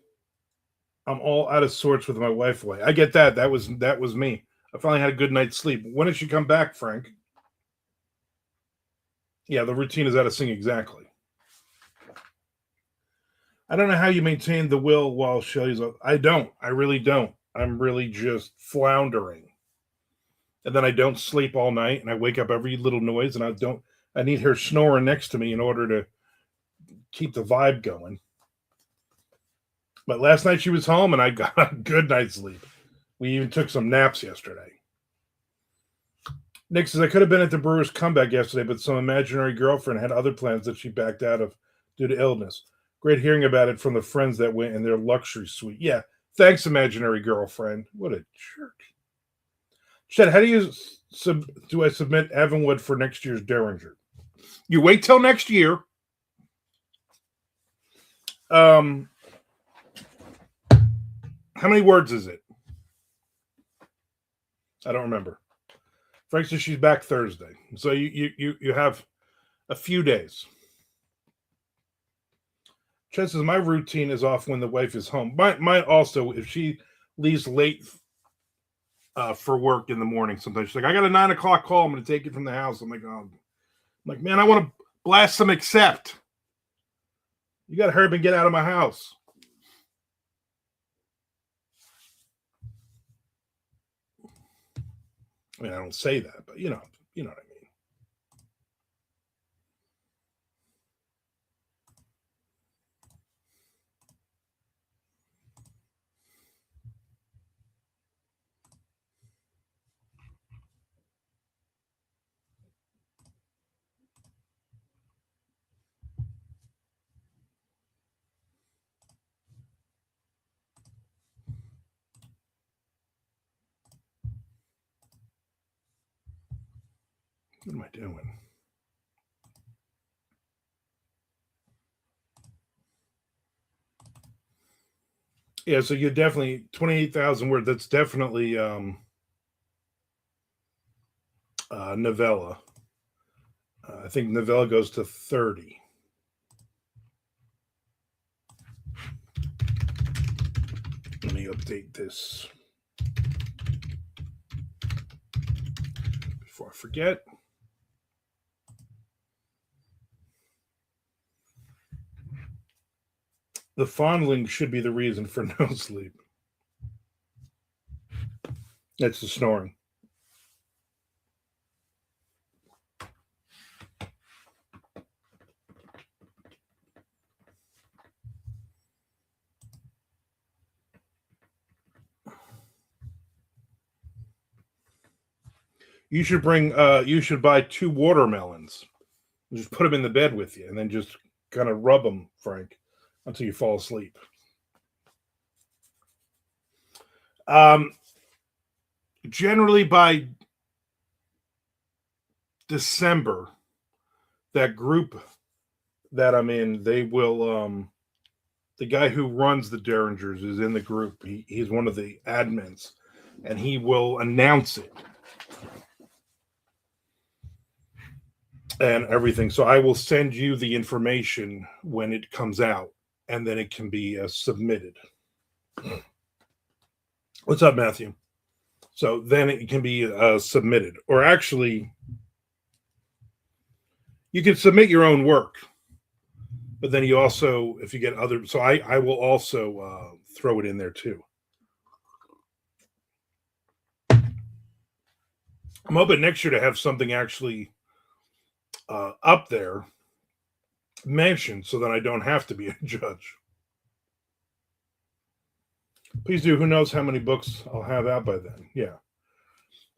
Speaker 1: I'm all out of sorts with my wife away. I get that. That was me. I finally had a good night's sleep. When did she come back, Frank? Yeah, the routine is out of sync exactly. I don't know how you maintain the will while Shelly's up. I don't. I really don't. I'm really just floundering. And then I don't sleep all night, and I wake up every little noise, and I need her snoring next to me in order to keep the vibe going. But last night she was home, and I got a good night's sleep. We even took some naps yesterday. Nick says, I could have been at the Brewers' comeback yesterday, but some imaginary girlfriend had other plans that she backed out of due to illness. Great hearing about it from the friends that went in their luxury suite. Yeah, thanks, imaginary girlfriend. What a jerk. Shed, how do I submit Evanwood for next year's Derringer? You wait till next year. How many words is it? I don't remember. Frank says she's back Thursday, so you have a few days. Chet says my routine is off when the wife is home. Mine also, if she leaves late for work in the morning, sometimes she's like, I got a 9 o'clock call. I'm going to take it from the house. I'm like, man, I want to blast some accept. You got to hurry up and get out of my house. I mean, I don't say that, but you know what I mean. What am I doing? Yeah, so you're definitely 28,000 words. That's definitely novella. I think novella goes to 30. Let me update this before I forget. The fondling should be the reason for no sleep. That's the snoring. You should you should buy 2 watermelons. Just put them in the bed with you and then just kind of rub them, Frank, until you fall asleep. Generally by December, that group that I'm in, they will the guy who runs the Derringers is in the group. He's one of the admins, and he will announce it and everything. So I will send you the information when it comes out, and then it can be submitted. What's up, Matthew? So then it can be submitted, or actually, you can submit your own work, but then you also, if you get other, so I will also throw it in there too. I'm hoping next year to have something actually up there mentioned, so that I don't have to be a judge. Please do. Who knows how many books I'll have out by then? Yeah.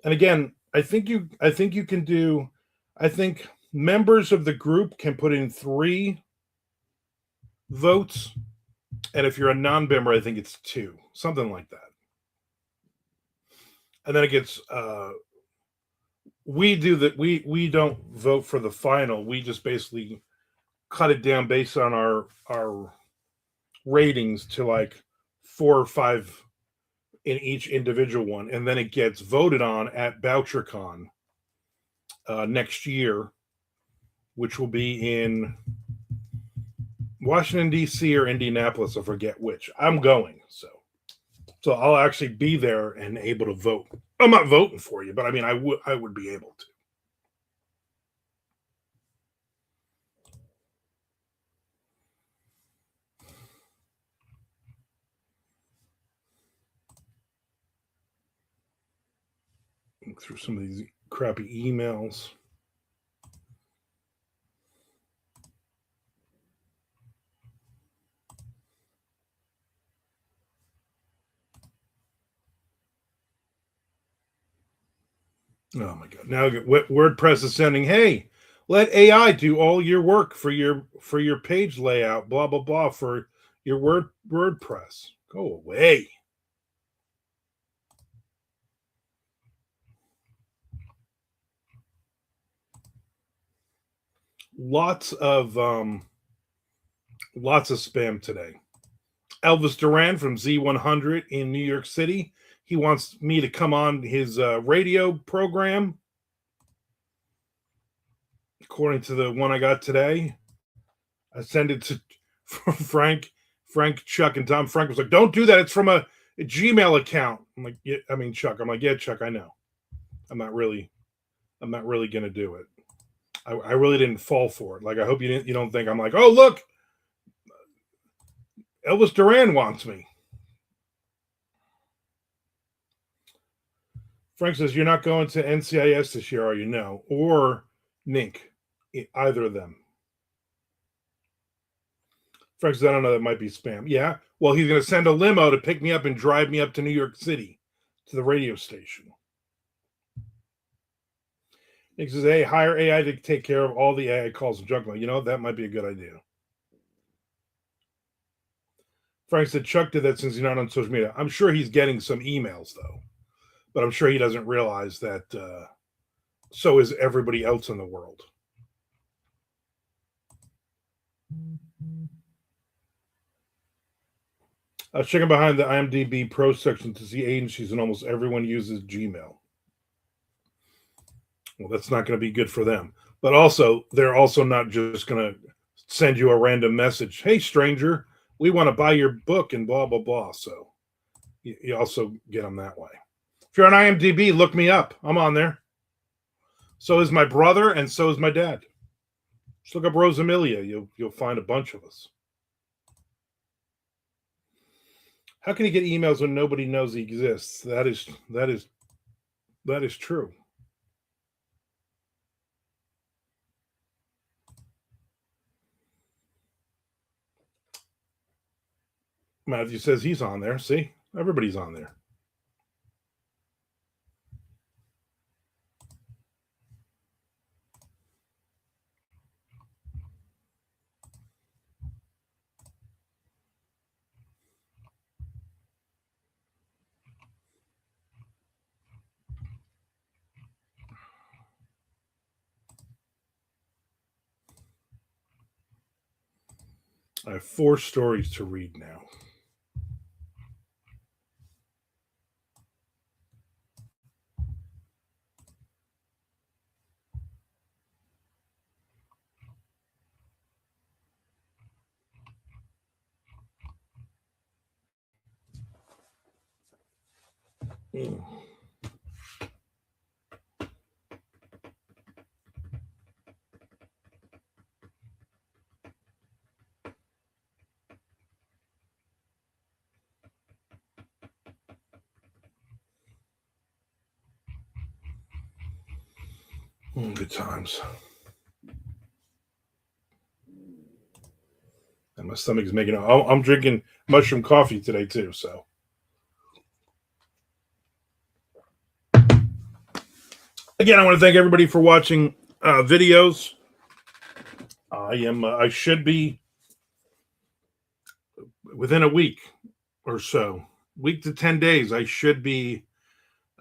Speaker 1: And again, I think you can do. I think members of the group can put in 3 votes, and if you're a non-member, I think it's 2, something like that. And then it gets. We do that. We don't vote for the final. We just basically cut it down based on our ratings to like 4 or 5 in each individual one, and then it gets voted on at BoucherCon next year, which will be in Washington D.C. or Indianapolis. I forget which. I'm going, so I'll actually be there and able to vote. I'm not voting for you, but I mean, I would be able to. Look through some of these crappy emails. Oh my god! Now WordPress is sending, "Hey, let AI do all your work for your page layout, blah blah blah, for your WordPress. Go away." Lots of spam today. Elvis Duran from Z100 in New York City. He wants me to come on his radio program. According to the one I got today, I sent it to Frank, Chuck, and Tom. Frank was like, "Don't do that. It's from a Gmail account." I'm like, "Yeah." I mean, Chuck. I'm like, "Yeah, Chuck. I know. I'm not really. I'm not really gonna do it. I really didn't fall for it. Like, I hope you didn't. You don't think I'm like, oh look, Elvis Duran wants me." Frank says, "You're not going to NCIS this year, are you?" No, or Nink, either of them. Frank says, "I don't know. That might be spam." Yeah. Well, he's going to send a limo to pick me up and drive me up to New York City to the radio station. Nick says, "Hey, hire AI to take care of all the AI calls and junk mail." You know, that might be a good idea. Frank said, "Chuck did that since he's not on social media." I'm sure he's getting some emails, though. But I'm sure he doesn't realize that so is everybody else in the world. I was checking behind the IMDb Pro section to see agencies, and almost everyone uses Gmail. Well, that's not going to be good for them. But also, they're also not just going to send you a random message. "Hey, stranger, we want to buy your book," and blah, blah, blah. So you also get them that way. If you're on IMDb, look me up. I'm on there. So is my brother, and so is my dad. Just look up Rosamilia. You'll find a bunch of us. How can he get emails when nobody knows he exists? That is true. Matthew says he's on there. See, everybody's on there. I have 4 stories to read now. Mm. Good times. And my stomach is making. I'm drinking mushroom coffee today too. So again, I want to thank everybody for watching videos. I should be within a week or so, week to 10 days. I should be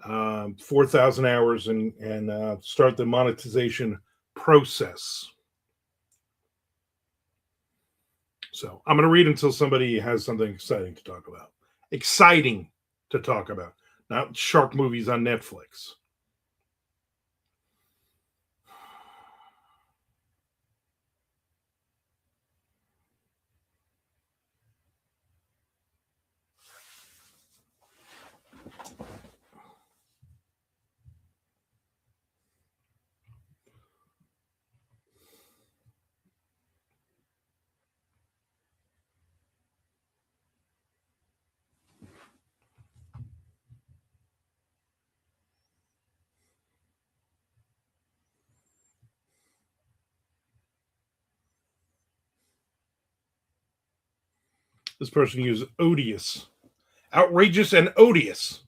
Speaker 1: 4,000 hours and start the monetization process. So I'm going to read until somebody has something exciting to talk about. Exciting to talk about, not shark movies on Netflix. This person used odious, outrageous, and odious.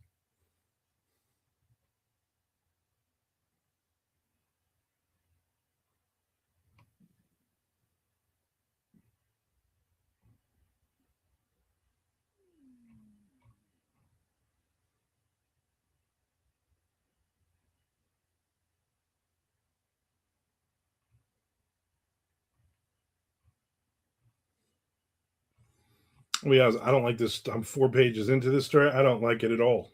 Speaker 1: I don't like this. I'm 4 pages into this story. I don't like it at all.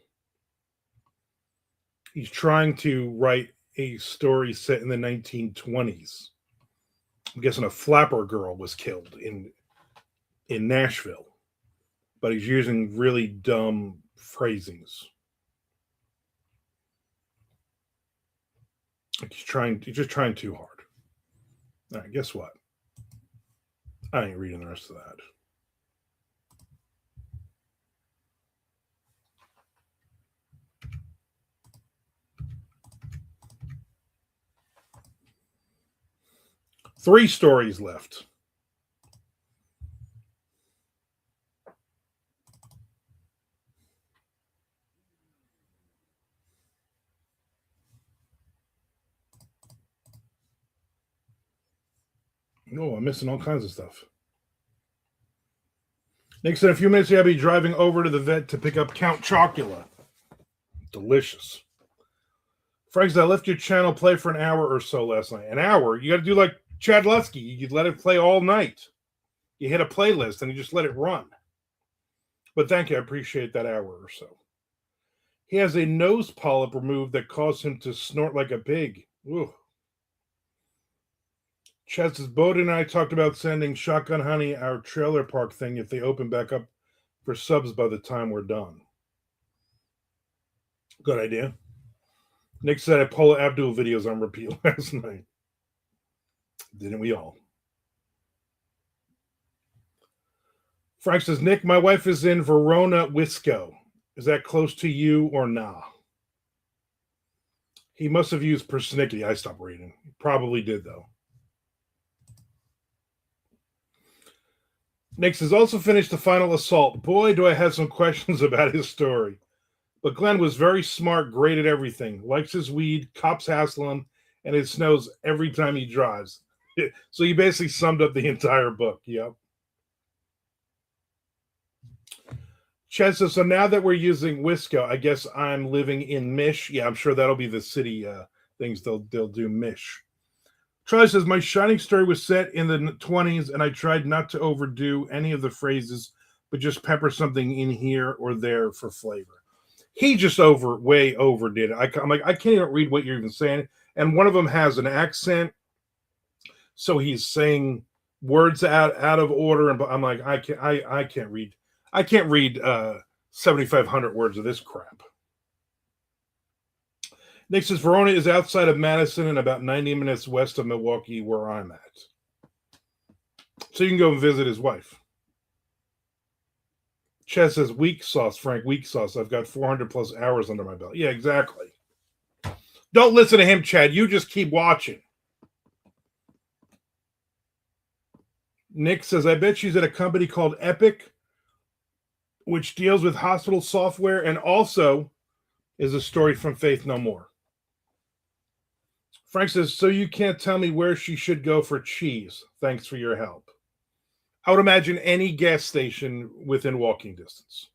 Speaker 1: He's trying to write a story set in the 1920s. I'm guessing a flapper girl was killed in Nashville, but he's using really dumb phrasings. He's just trying too hard. All right, guess what? I ain't reading the rest of that. Three stories left. No, I'm missing all kinds of stuff. Next, in a few minutes, I'll be driving over to the vet to pick up Count Chocula. Delicious. Franks, I left your channel play for an hour or so last night. An hour? You got to do like Chad Lusky. You let it play all night. You hit a playlist and you just let it run. But thank you. I appreciate that hour or so. He has a nose polyp removed that caused him to snort like a pig. Ooh. Chaz's Bode and I talked about sending Shotgun Honey our trailer park thing if they open back up for subs by the time we're done. Good idea. Nick said I Paula Abdul videos on repeat last night. Didn't we all? Frank says, Nick, my wife is in Verona, Wisco. Is that close to you or nah? He must have used persnickety. I stopped reading. He probably did, though. Nick says, also finished the final assault. Boy, do I have some questions about his story. But Glenn was very smart, great at everything. Likes his weed, cops hassle him, and it snows every time he drives. So you basically summed up the entire book. Yep. Chad says, so now that we're using Wisco, I guess I'm living in Mish. Yeah, I'm sure that'll be the city things they'll do Mish. Charlie says, my Shining story was set in the 20s, and I tried not to overdo any of the phrases, but just pepper something in here or there for flavor. He just way overdid it. I'm like, I can't even read what you're even saying. And one of them has an accent, so he's saying words out of order. And I'm like, I can't read. I can't read 7,500 words of this crap. Nick says Verona is outside of Madison and about 90 minutes west of Milwaukee, where I'm at. So you can go and visit his wife. Chess says, weak sauce, Frank, weak sauce. I've got 400 plus hours under my belt. Yeah, exactly. Don't listen to him, Chad. You just keep watching. Nick says, I bet she's at a company called Epic, which deals with hospital software and also is a story from Faith No More. Frank says, so you can't tell me where she should go for cheese. Thanks for your help. I would imagine any gas station within walking distance.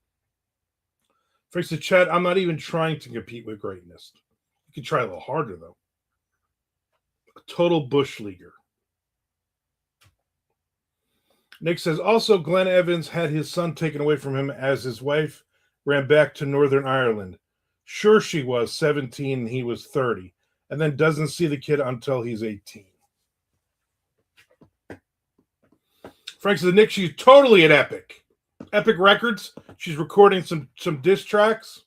Speaker 1: Frank says, Chad, I'm not even trying to compete with greatness. You can try a little harder, though. A total bush leaguer. Nick says, also, Glenn Evans had his son taken away from him as his wife ran back to Northern Ireland. Sure, she was 17 and he was 30, and then doesn't see the kid until he's 18. Frank says, Nick, she's totally at Epic. Epic Records. She's recording some diss tracks.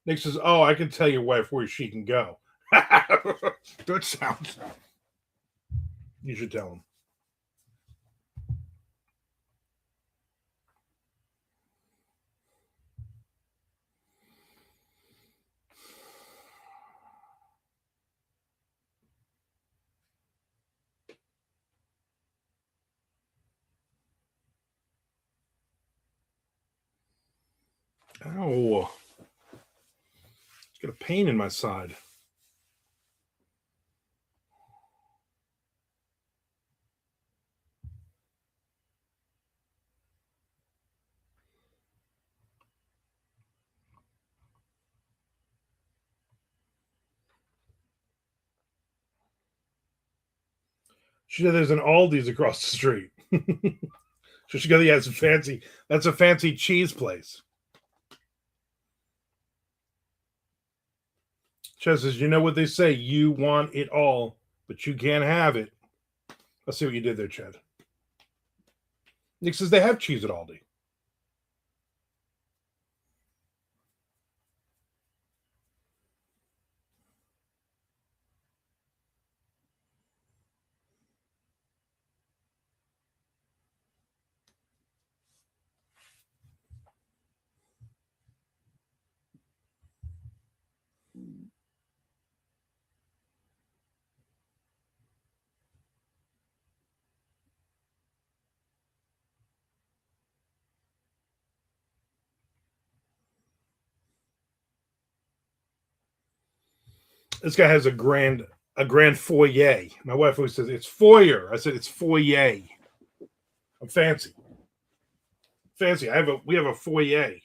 Speaker 1: Nick says, oh, I can tell your wife where she can go. Good sound. You should tell him. Oh, it's got a pain in my side. She said there's an Aldi's across the street. So she goes, yeah, it's a fancy. That's a fancy cheese place. Chess says, you know what they say, you want it all, but you can't have it. Let's see what you did there, Chad. Nick says they have cheese at Aldi. This guy has a grand foyer. My wife always says it's foyer. I said it's foyer. I'm fancy. Fancy. We have a foyer.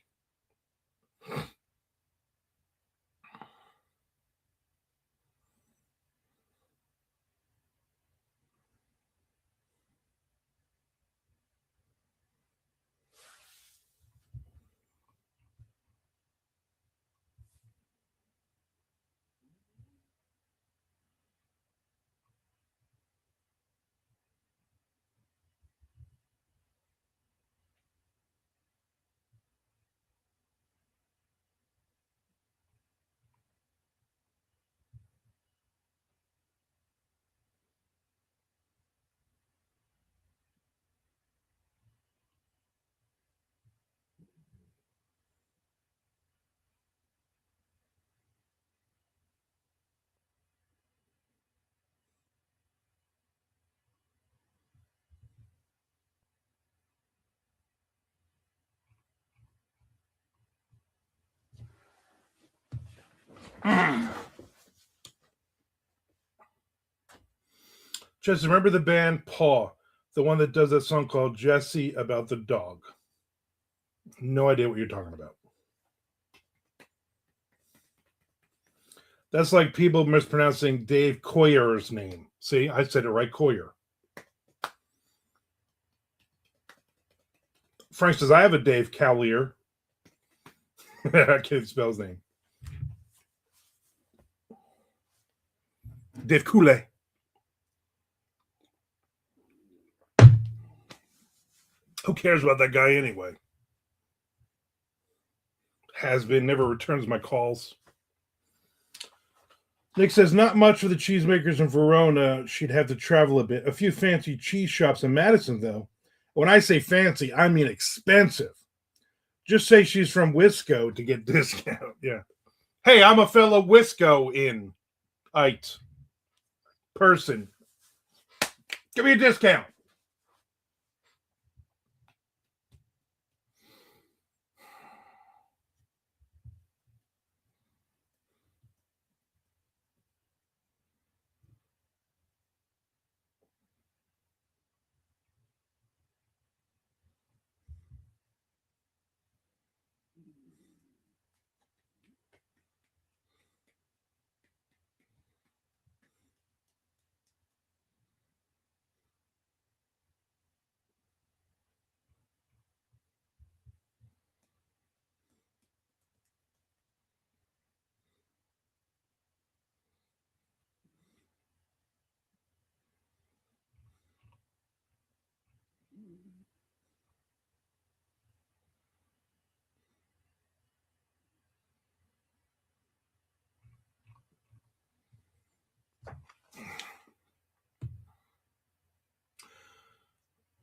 Speaker 1: Just remember the band Paw, the one that does that song called Jesse about the dog. No idea what you're talking about. That's like people mispronouncing Dave Coyer's name. See, I said it right, Coyer. Frank says, I have a Dave Cavalier. I can't spell his name. Dave Coulee. Who cares about that guy anyway? Has been, never returns my calls. Nick says, not much for the cheesemakers in Verona. She'd have to travel a bit. A few fancy cheese shops in Madison, though. When I say fancy, I mean expensive. Just say she's from Wisco to get discount. Yeah. Hey, I'm a fellow Wisco in it person. Give me a discount.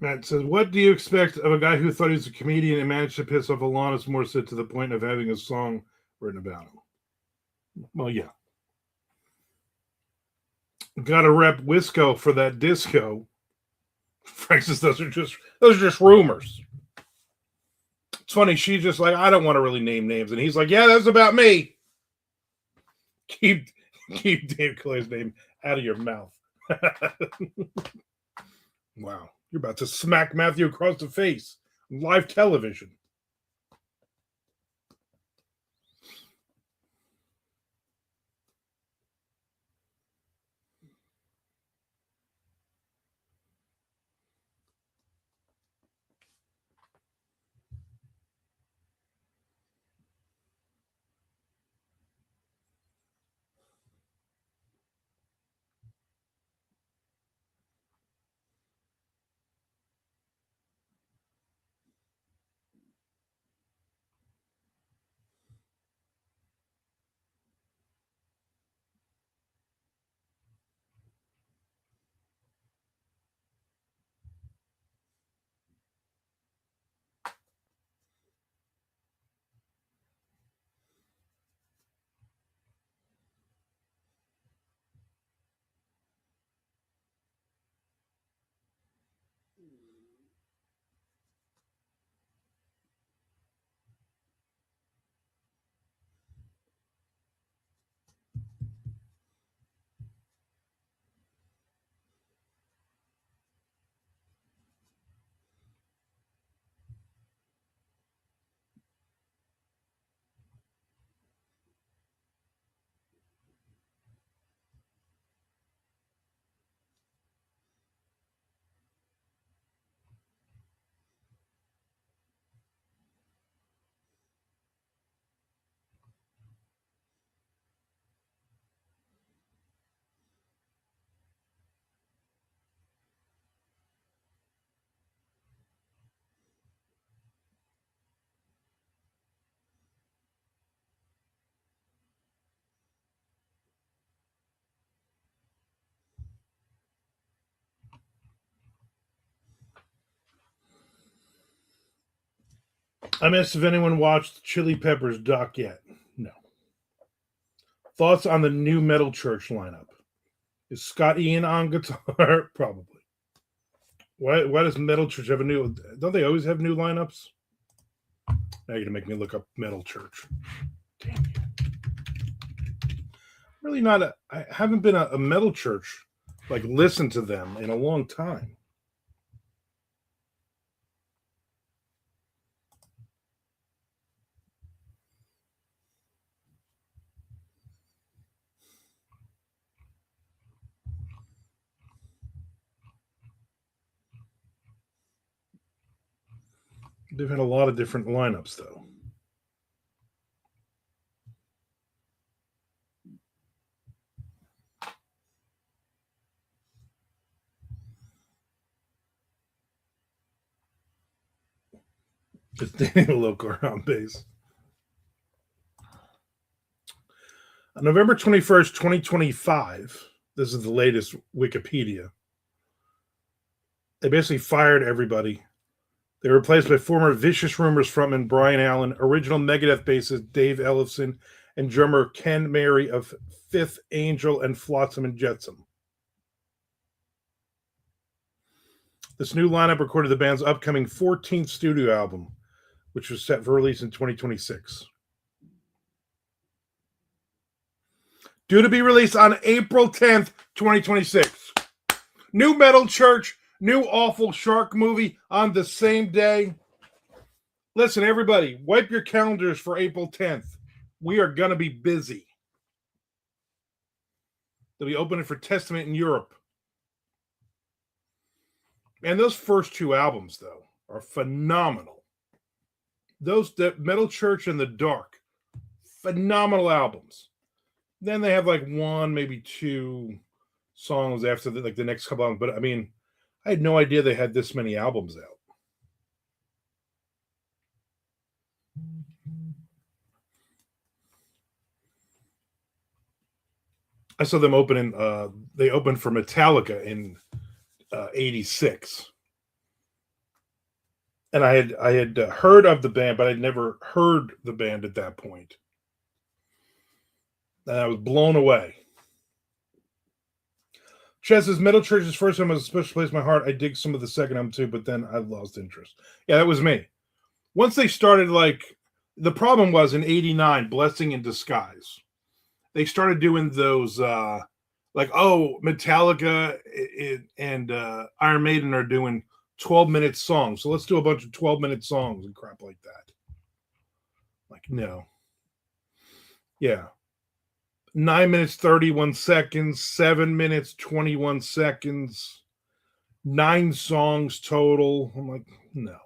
Speaker 1: Matt says, what do you expect of a guy who thought he was a comedian and managed to piss off Alanis Morissette to the point of having a song written about him? Well, yeah. Got to rep Wisco for that disco. Frank says those are just rumors. It's funny. She's just like, I don't want to really name names, and he's like, yeah, that's about me. Keep Dave Clay's name out of your mouth. Wow, you're about to smack Matthew across the face on live television. I'm asked if anyone watched Chili Peppers doc yet. No. Thoughts on the new Metal Church lineup? Is Scott Ian on guitar? Probably. Why does Metal Church have a new? Don't they always have new lineups? Now you're gonna make me look up Metal Church. Damn you! Really not. I haven't been a Metal Church like listen to them in a long time. They've had a lot of different lineups though. Just Daniel Locar on bass. November 21st, 2025, this is the latest Wikipedia. They basically fired everybody. They were replaced by former Vicious Rumors frontman Brian Allen, original Megadeth bassist Dave Ellefson, and drummer Ken Mary of Fifth Angel and Flotsam and Jetsam. This new lineup recorded the band's upcoming 14th studio album, which was set for release in 2026. Due to be released on April 10th, 2026. New Metal Church, new awful shark movie on the same day. Listen, everybody, wipe your calendars for April 10th. We are going to be busy. They'll be opening for Testament in Europe. And those first two albums, though, are phenomenal. Those Metal Church and The Dark, phenomenal albums. Then they have like one, maybe two songs after the next couple albums. But I mean, I had no idea they had this many albums out. I saw them opening. They opened for Metallica in '86, and I had heard of the band, but I'd never heard the band at that point. And I was blown away. Chess says Metal Church's first album was a special place in my heart. I dig some of the second album too, but then I lost interest. Yeah, that was me. Once they started, the problem was in '89, Blessing in Disguise. They started doing those, Metallica and Iron Maiden are doing 12-minute songs. So let's do a bunch of 12-minute songs and crap like that. Like, no. Yeah. 9 minutes, 31 seconds, 7 minutes, 21 seconds, 9 songs total. I'm like, no.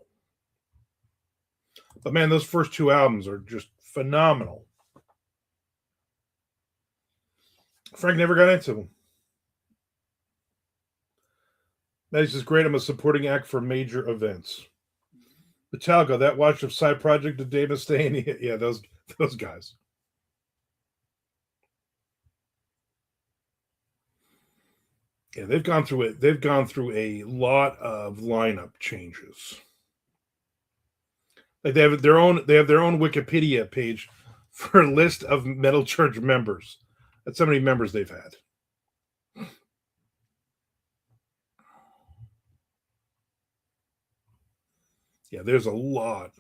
Speaker 1: But man, those first two albums are just phenomenal. Frank never got into them. That's just great. I'm a supporting act for major events. Metallica, that watch of Side Project of Dave Mustaine. Yeah, those guys. Yeah, they've gone through it. They've gone through a lot of lineup changes. Like they have their own Wikipedia page for a list of Metal Church members. That's how many members they've had. Yeah, there's a lot.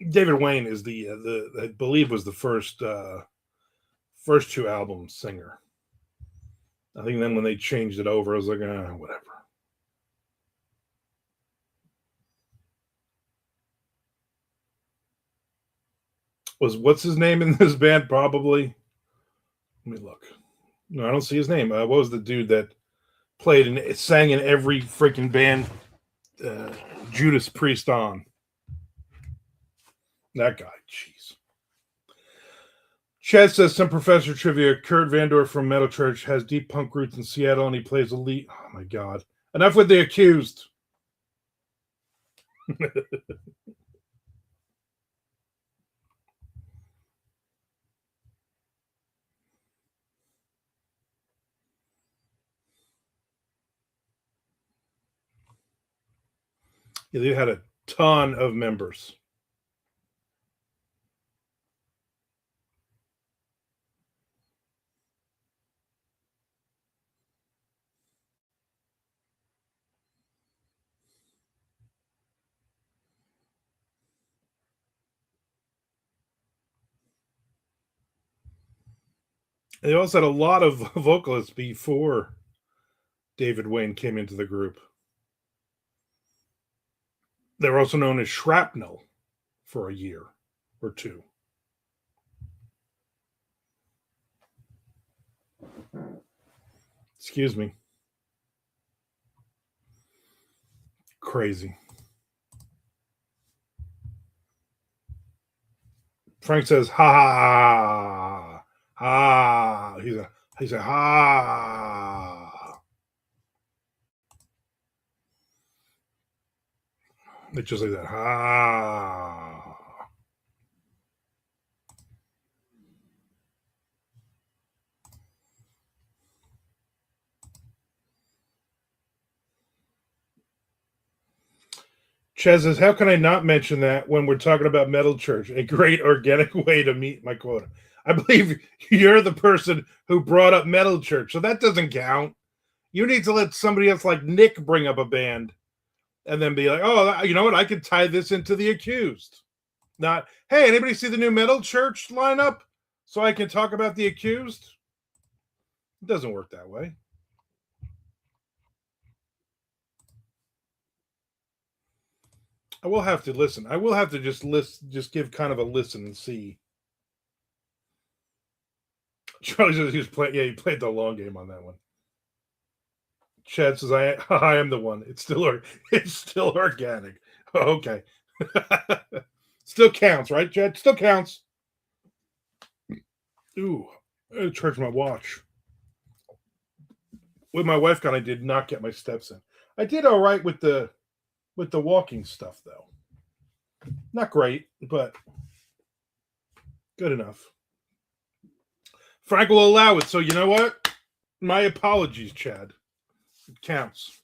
Speaker 1: David Wayne is the I believe was the first two album singer. I think then when they changed it over, I was like, whatever. What's his name in this band? Probably. Let me look. No, I don't see his name. What was the dude that played and sang in every freaking band? Judas Priest on. That guy. Jeez. Chad says some professor trivia. Kurt Vandorf from Metal Church has deep punk roots in Seattle, and he plays elite. Oh my god! Enough with the accused. Yeah, they had a ton of members. They also had a lot of vocalists before David Wayne came into the group. They were also known as Shrapnel for a year or two. Excuse me. Crazy. Frank says, ha, ha. He's a ha. It's just like that, ha. Ches says, how can I not mention that when we're talking about Metal Church? A great organic way to meet my quota. I believe you're the person who brought up Metal Church, so that doesn't count. You need to let somebody else like Nick bring up a band and then be like, oh, you know what? I could tie this into The Accused. Not, hey, anybody see the new Metal Church lineup so I can talk about The Accused? It doesn't work that way. I will have to listen. I will have to just give kind of a listen and see. Charlie says he was playing. Yeah, he played the long game on that one. Chad says, I am the one. It's still organic. Oh, okay. Still counts, right, Chad? Still counts. Ooh, I charged my watch. With my wife gone, I did not get my steps in. I did all right with the walking stuff, though. Not great, but good enough. Frank will allow it. So you know what? My apologies, Chad. It counts.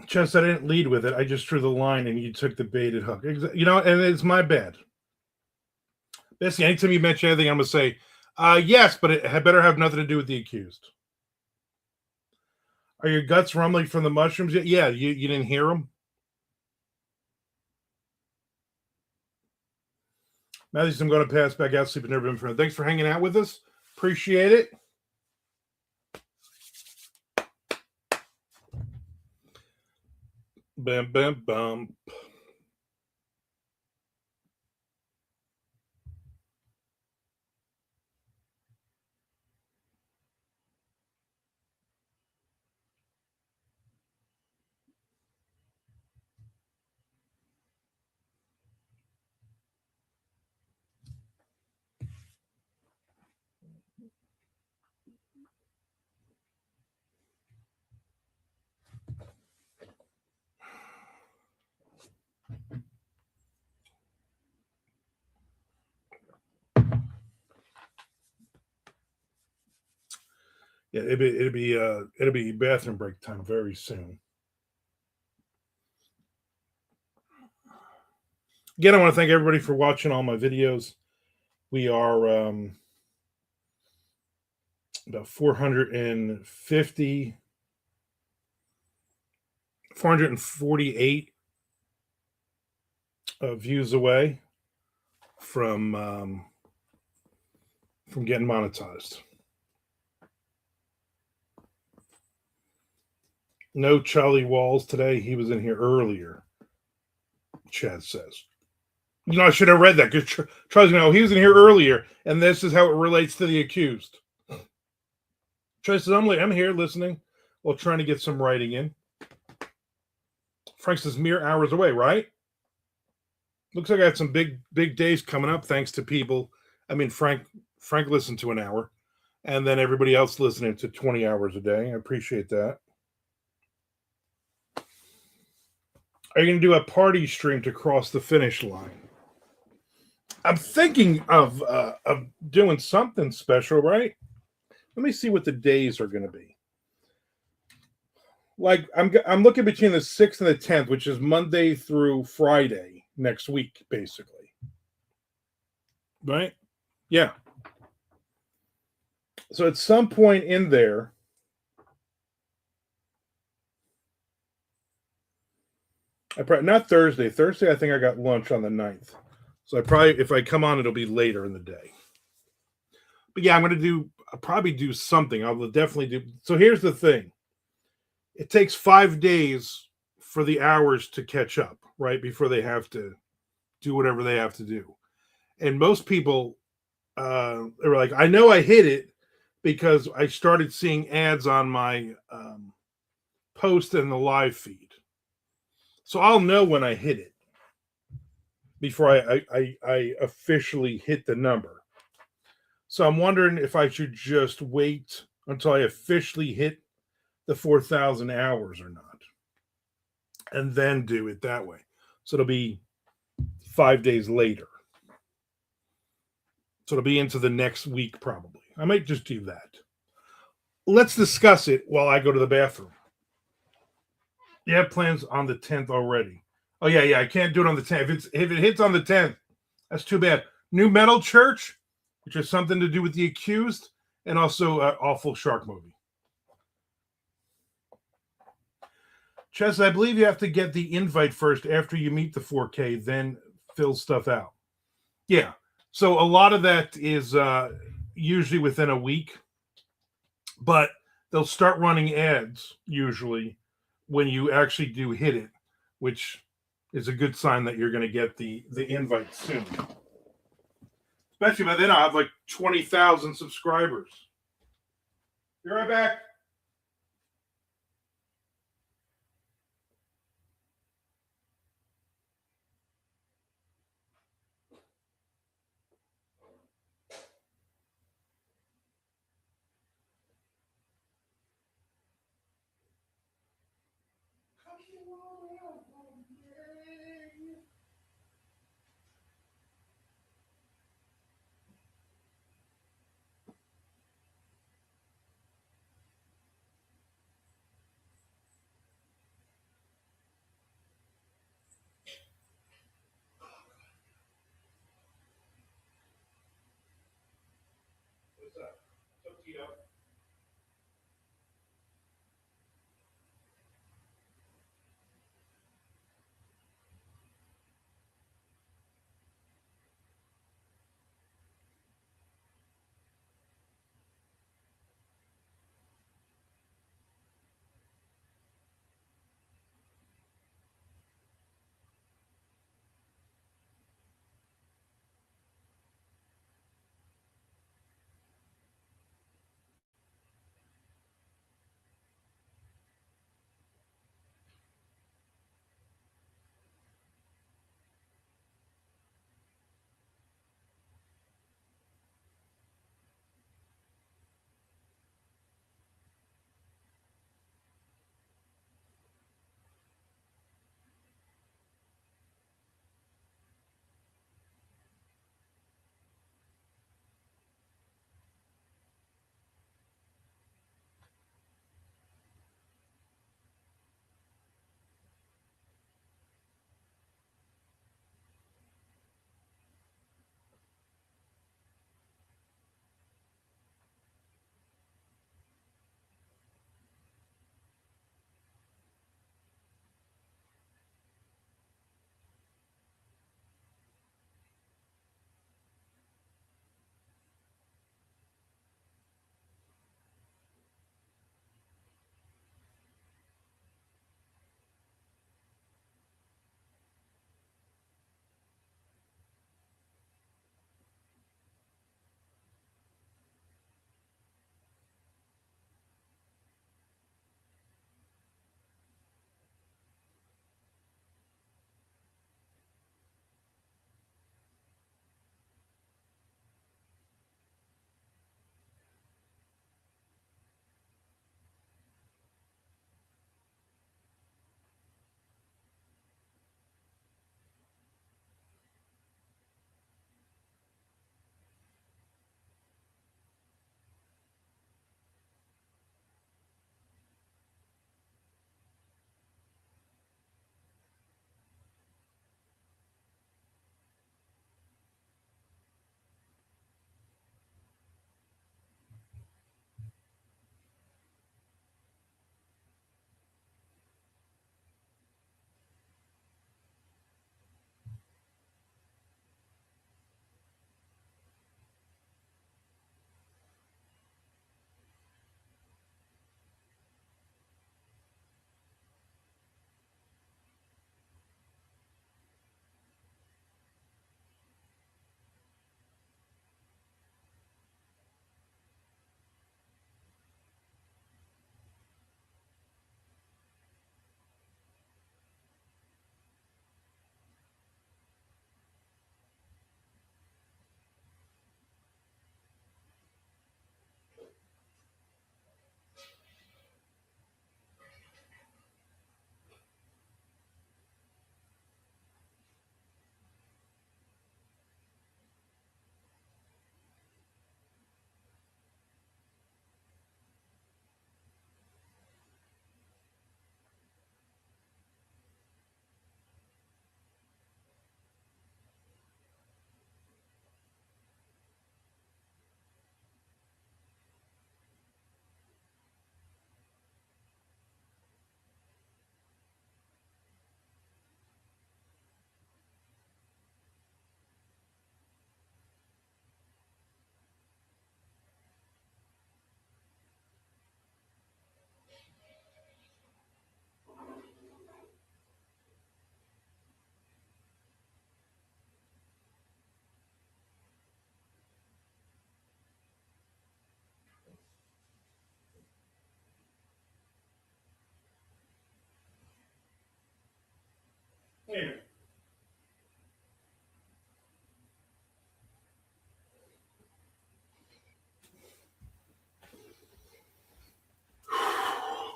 Speaker 1: Chess, I didn't lead with it. I just drew the line and you took the baited hook. You know, and it's my bad. Basically, anytime you mention anything, I'm going to say, yes, but it had better have nothing to do with The Accused. Are your guts rumbling from the mushrooms yet? Yeah, you didn't hear them? Matthews, I'm going to pass back out, sleep in never been friend. Thanks for hanging out with us. Appreciate it. Bam, bam, bam. Yeah, it'll be bathroom break time very soon. Again, I want to thank everybody for watching all my videos. We are about 448 views away from getting monetized. No Charlie Walls today. He was in here earlier. Chad says. I should have read that because Charlie's going, he was in here earlier, and this is how it relates to the accused. Charlie says, I'm here listening while trying to get some writing in. Frank says, mere hours away, right? Looks like I had some big days coming up thanks to people. I mean, Frank listened to an hour, and then everybody else listening to 20 hours a day. I appreciate that. Are you going to do a party stream to cross the finish line? I'm thinking of doing something special, right? Let me see what the days are going to be. Like I'm looking between the 6th and the 10th, which is Monday through Friday next week, basically. Right? Yeah. So at some point in there, not Thursday. Thursday, I think I got lunch on the 9th. So if I come on, it'll be later in the day. But yeah, I'll probably do something. I'll definitely do. So here's the thing. It takes 5 days for the hours to catch up, right? Before they have to do whatever they have to do. And most people are like, I know I hit it because I started seeing ads on my post and the live feed. So I'll know when I hit it before I officially hit the number. So I'm wondering if I should just wait until I officially hit the 4,000 hours or not, and then do it that way. So it'll be 5 days later. So it'll be into the next week, probably. I might just do that. Let's discuss it while I go to the bathroom. You have plans on the 10th already. Oh, yeah. I can't do it on the 10th. If it hits on the 10th, that's too bad. New Metal Church, which has something to do with the accused, and also Awful Shark movie. Chess, I believe you have to get the invite first after you meet the 4K, then fill stuff out. Yeah. So a lot of that is usually within a week, but they'll start running ads usually when you actually do hit it, which is a good sign that you're going to get the invite soon. Especially by then I'll have like 20,000 subscribers. Be right back.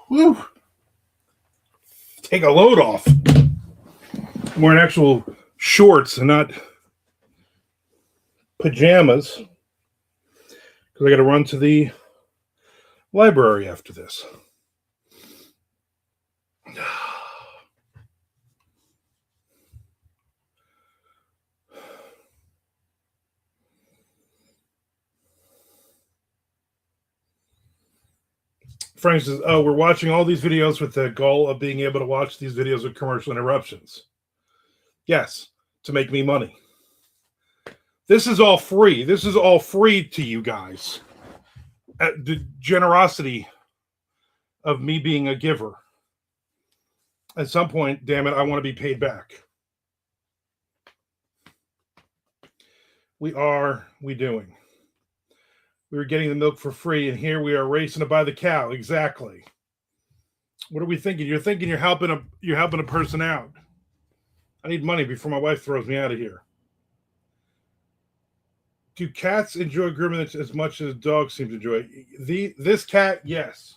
Speaker 1: Woo. Take a load off. I'm wearing actual shorts and not pajamas because I got to run to the library after this. Frank says, "Oh, we're watching all these videos with the goal of being able to watch these videos with commercial interruptions." Yes, to make me money. This is all free. This is all free to you guys. The generosity of me being a giver. At some point, damn it, I want to be paid back. We doing? We were getting the milk for free, and here we are racing to buy the cow. Exactly. What are we thinking? You're thinking you're helping a person out. I need money before my wife throws me out of here. Do cats enjoy grooming as much as dogs seem to enjoy? This cat, yes.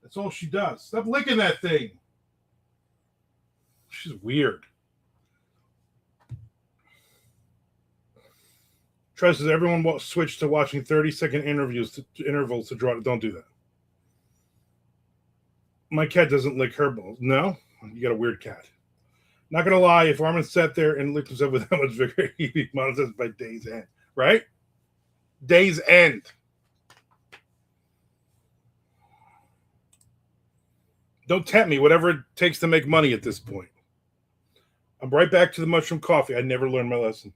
Speaker 1: That's all she does. Stop licking that thing. She's weird. Trust says everyone will switch to watching 30-second intervals to draw. Don't do that. My cat doesn't lick her balls. No? You got a weird cat. Not gonna lie, if Armand sat there and licked himself with that much vigor, he'd be monetized by day's end. Right? Day's end. Don't tempt me, whatever it takes to make money at this point. I'm right back to the mushroom coffee. I never learned my lesson.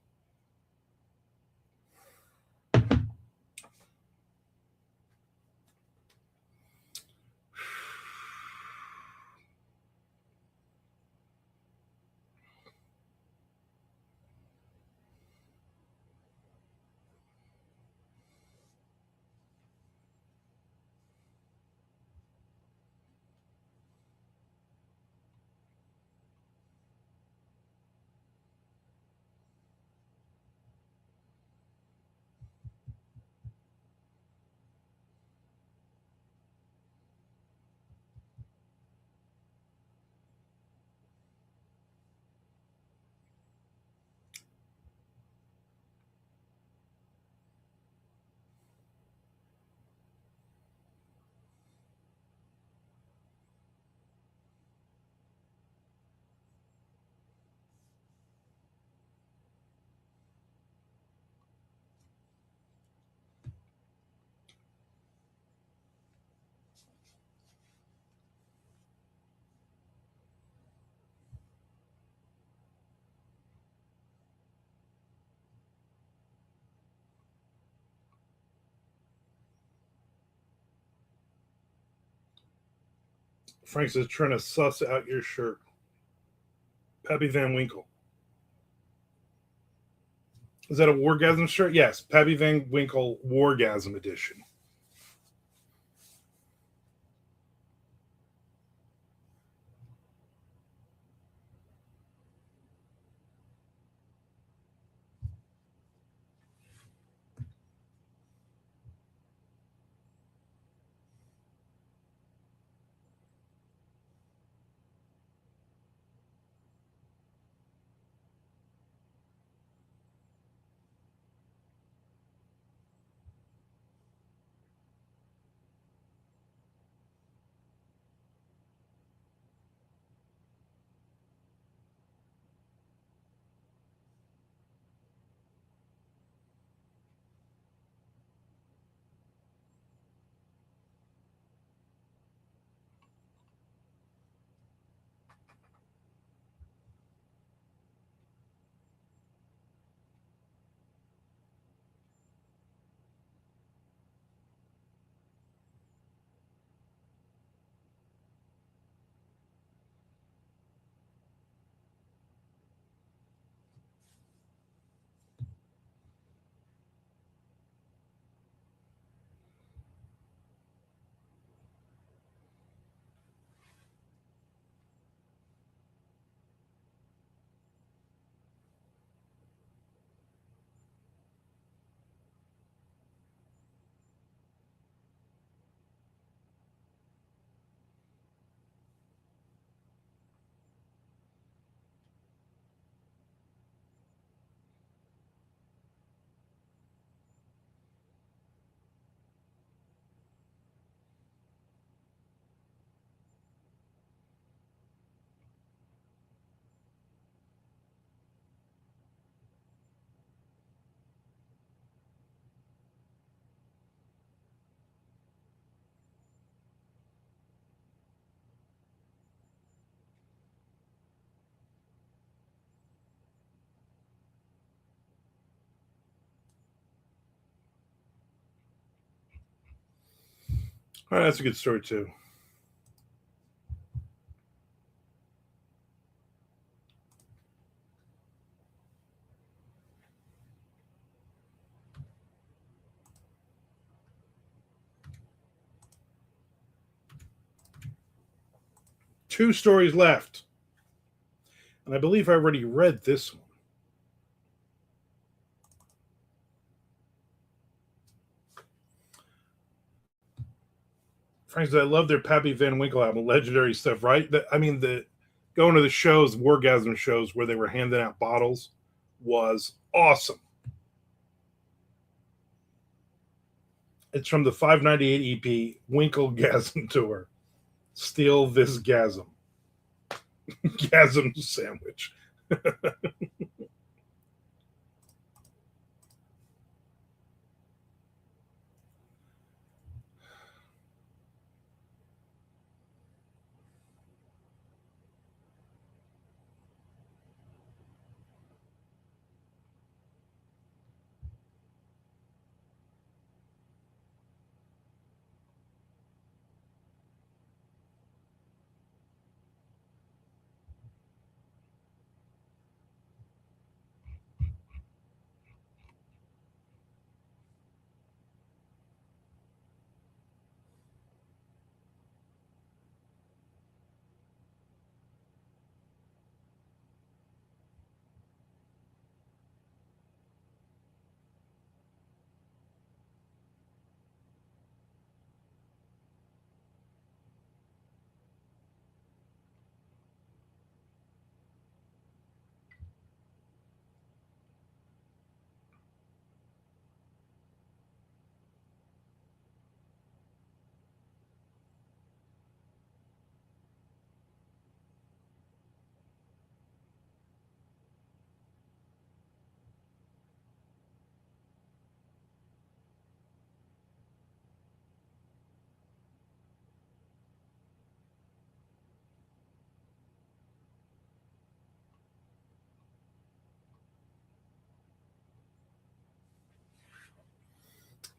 Speaker 1: Frank says trying to suss out your shirt. Pappy Van Winkle. Is that a Wargasm shirt? Yes, Pappy Van Winkle Wargasm edition. All right, that's a good story too. Two stories left. And I believe I already read this one. Frankly, I love their Pappy Van Winkle album, legendary stuff, right? The going to the shows, Wargasm shows where they were handing out bottles was awesome. It's from the 598 EP Winklegasm Tour. Steal this gasm. Gasm sandwich.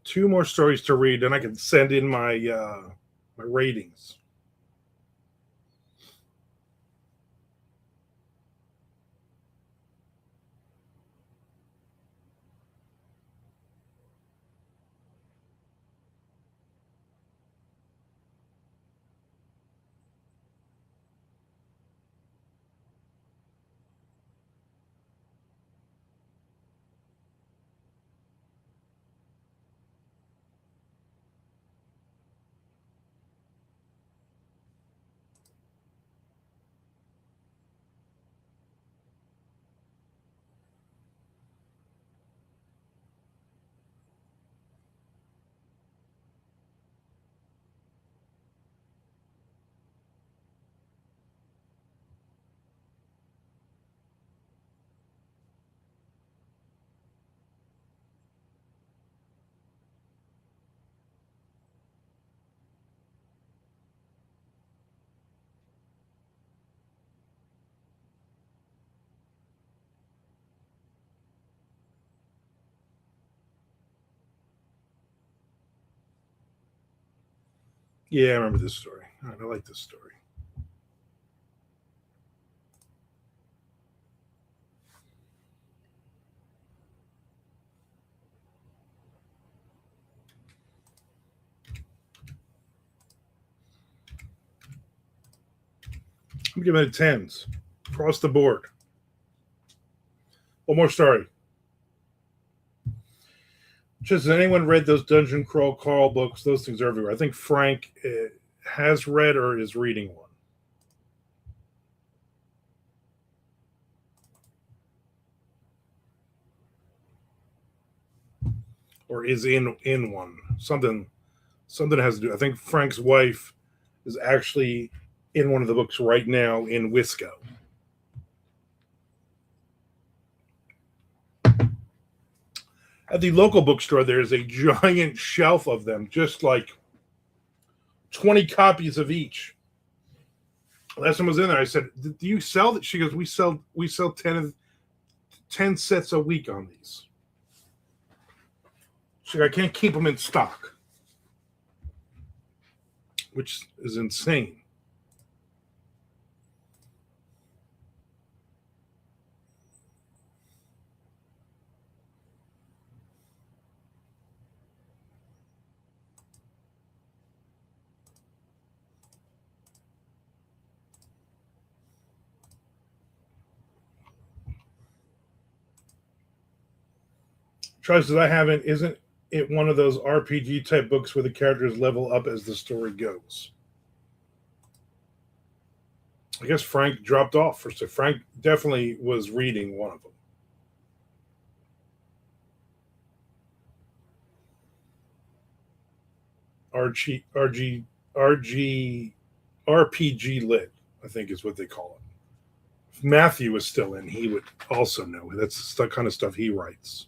Speaker 1: Two more stories to read, and I can send in my ratings. Yeah, I remember this story. All right, I like this story. I'm giving it tens across the board. One more story. Just has anyone read those Dungeon Crawl Carl books? Those things are everywhere. I think Frank has read or is reading one, or is in one. Something has to do. I think Frank's wife is actually in one of the books right now in Wisco. At the local bookstore, there's a giant shelf of them, just like 20 copies of each. Last time I was in there, I said, "Do you sell that?" She goes, "We sell 10 sets a week on these." She's like, "I can't keep them in stock." which is insane. Choices I haven't isn't it one of those RPG type books where the characters level up as the story goes? I guess Frank dropped off for so Frank definitely was reading one of them. RG RG RG RPG lit, I think is what they call it. If Matthew was still in, he would also know. That's the kind of stuff he writes.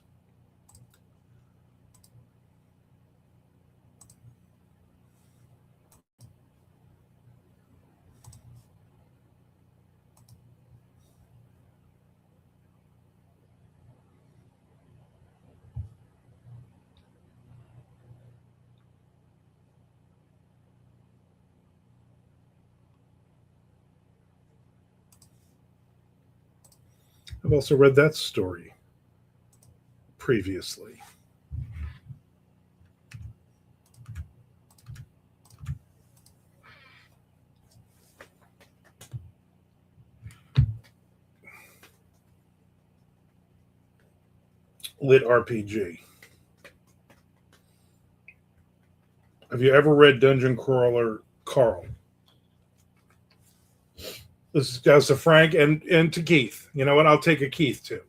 Speaker 1: I've also read that story previously. Lit RPG. Have you ever read Dungeon Crawler Carl? This goes to Frank and to Keith. You know what? I'll take a Keith too.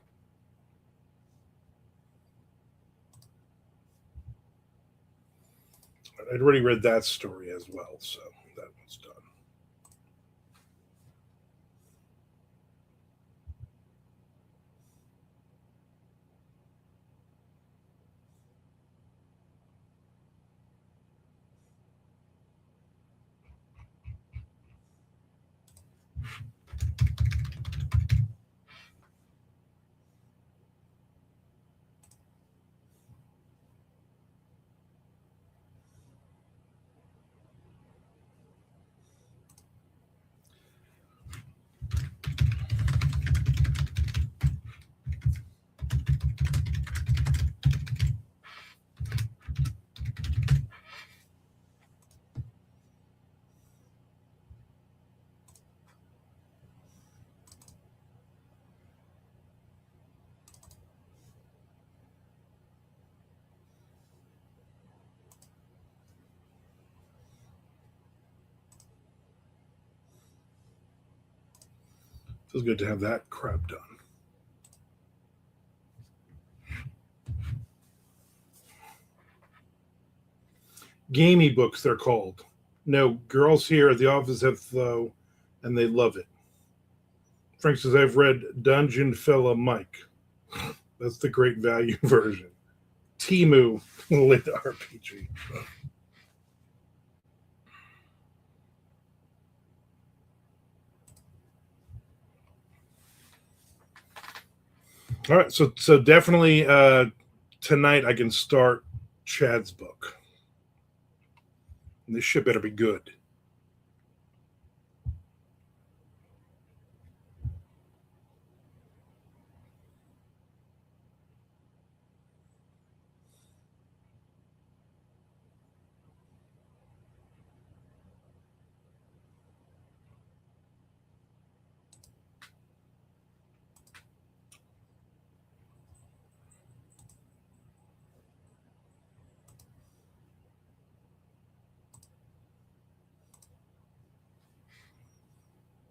Speaker 1: I'd already read that story as well, so that one's done. Feels good to have that crap done. Gamey books, they're called. No, girls here at the office have though, and they love it. Frank says, I've read Dungeon Fella Mike. That's the great value version. Timu lit RPG. All right, so definitely tonight I can start Chad's book. And this shit better be good.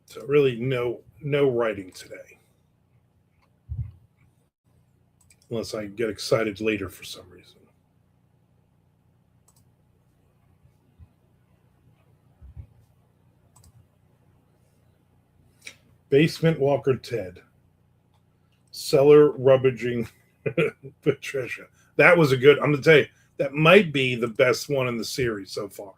Speaker 1: So really no writing today. Unless I get excited later for some reason. Basement Walker Ted. Cellar Rubbaging Patricia. That was a good, I'm gonna tell you, that might be the best one in the series so far.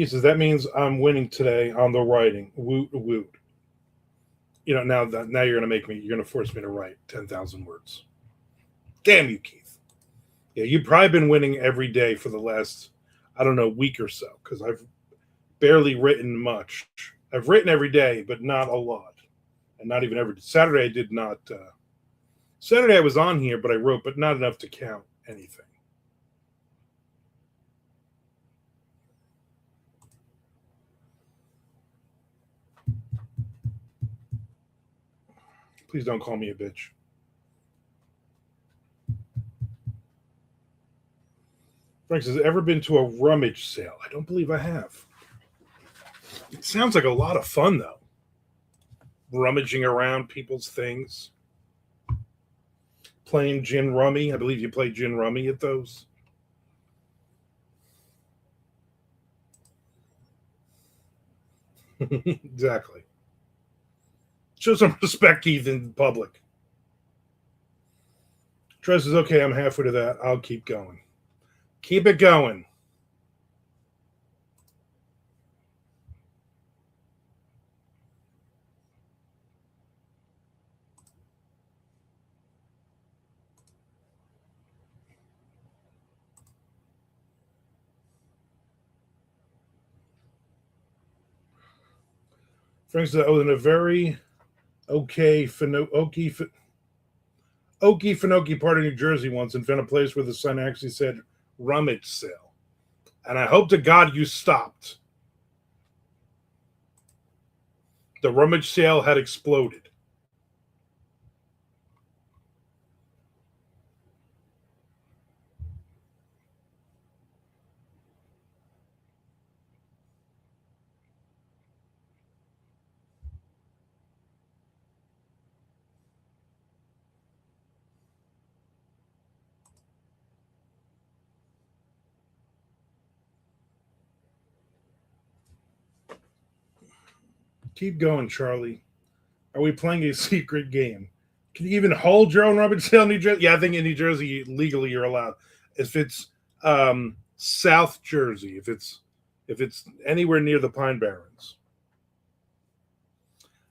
Speaker 1: He says that means I'm winning today on the writing. Woot woot. Now you're gonna force me to write 10,000 words. Damn you, Keith. Yeah, you've probably been winning every day for the last, I don't know, week or so, because I've barely written much. I've written every day, but not a lot, and not even every Saturday. I did not. Saturday I was on here, but I wrote, but not enough to count anything. Please don't call me a bitch. Frank says, ever been to a rummage sale? I don't believe I have. It sounds like a lot of fun, though. Rummaging around people's things. Playing gin rummy. I believe you play gin rummy at those. Exactly. Show some respect, Keith, in public. Tress says, okay, I'm halfway to that. I'll keep going. Keep it going. Frank says, I was in a very Okey Finoki part of New Jersey once and found a place where the sign actually said rummage sale. And I hope to God you stopped. The rummage sale had exploded. Keep going, Charlie. Are we playing a secret game? Can you even hold your own rummage sale in New Jersey? Yeah, I think in New Jersey legally you're allowed. If it's South Jersey, if it's anywhere near the Pine Barrens.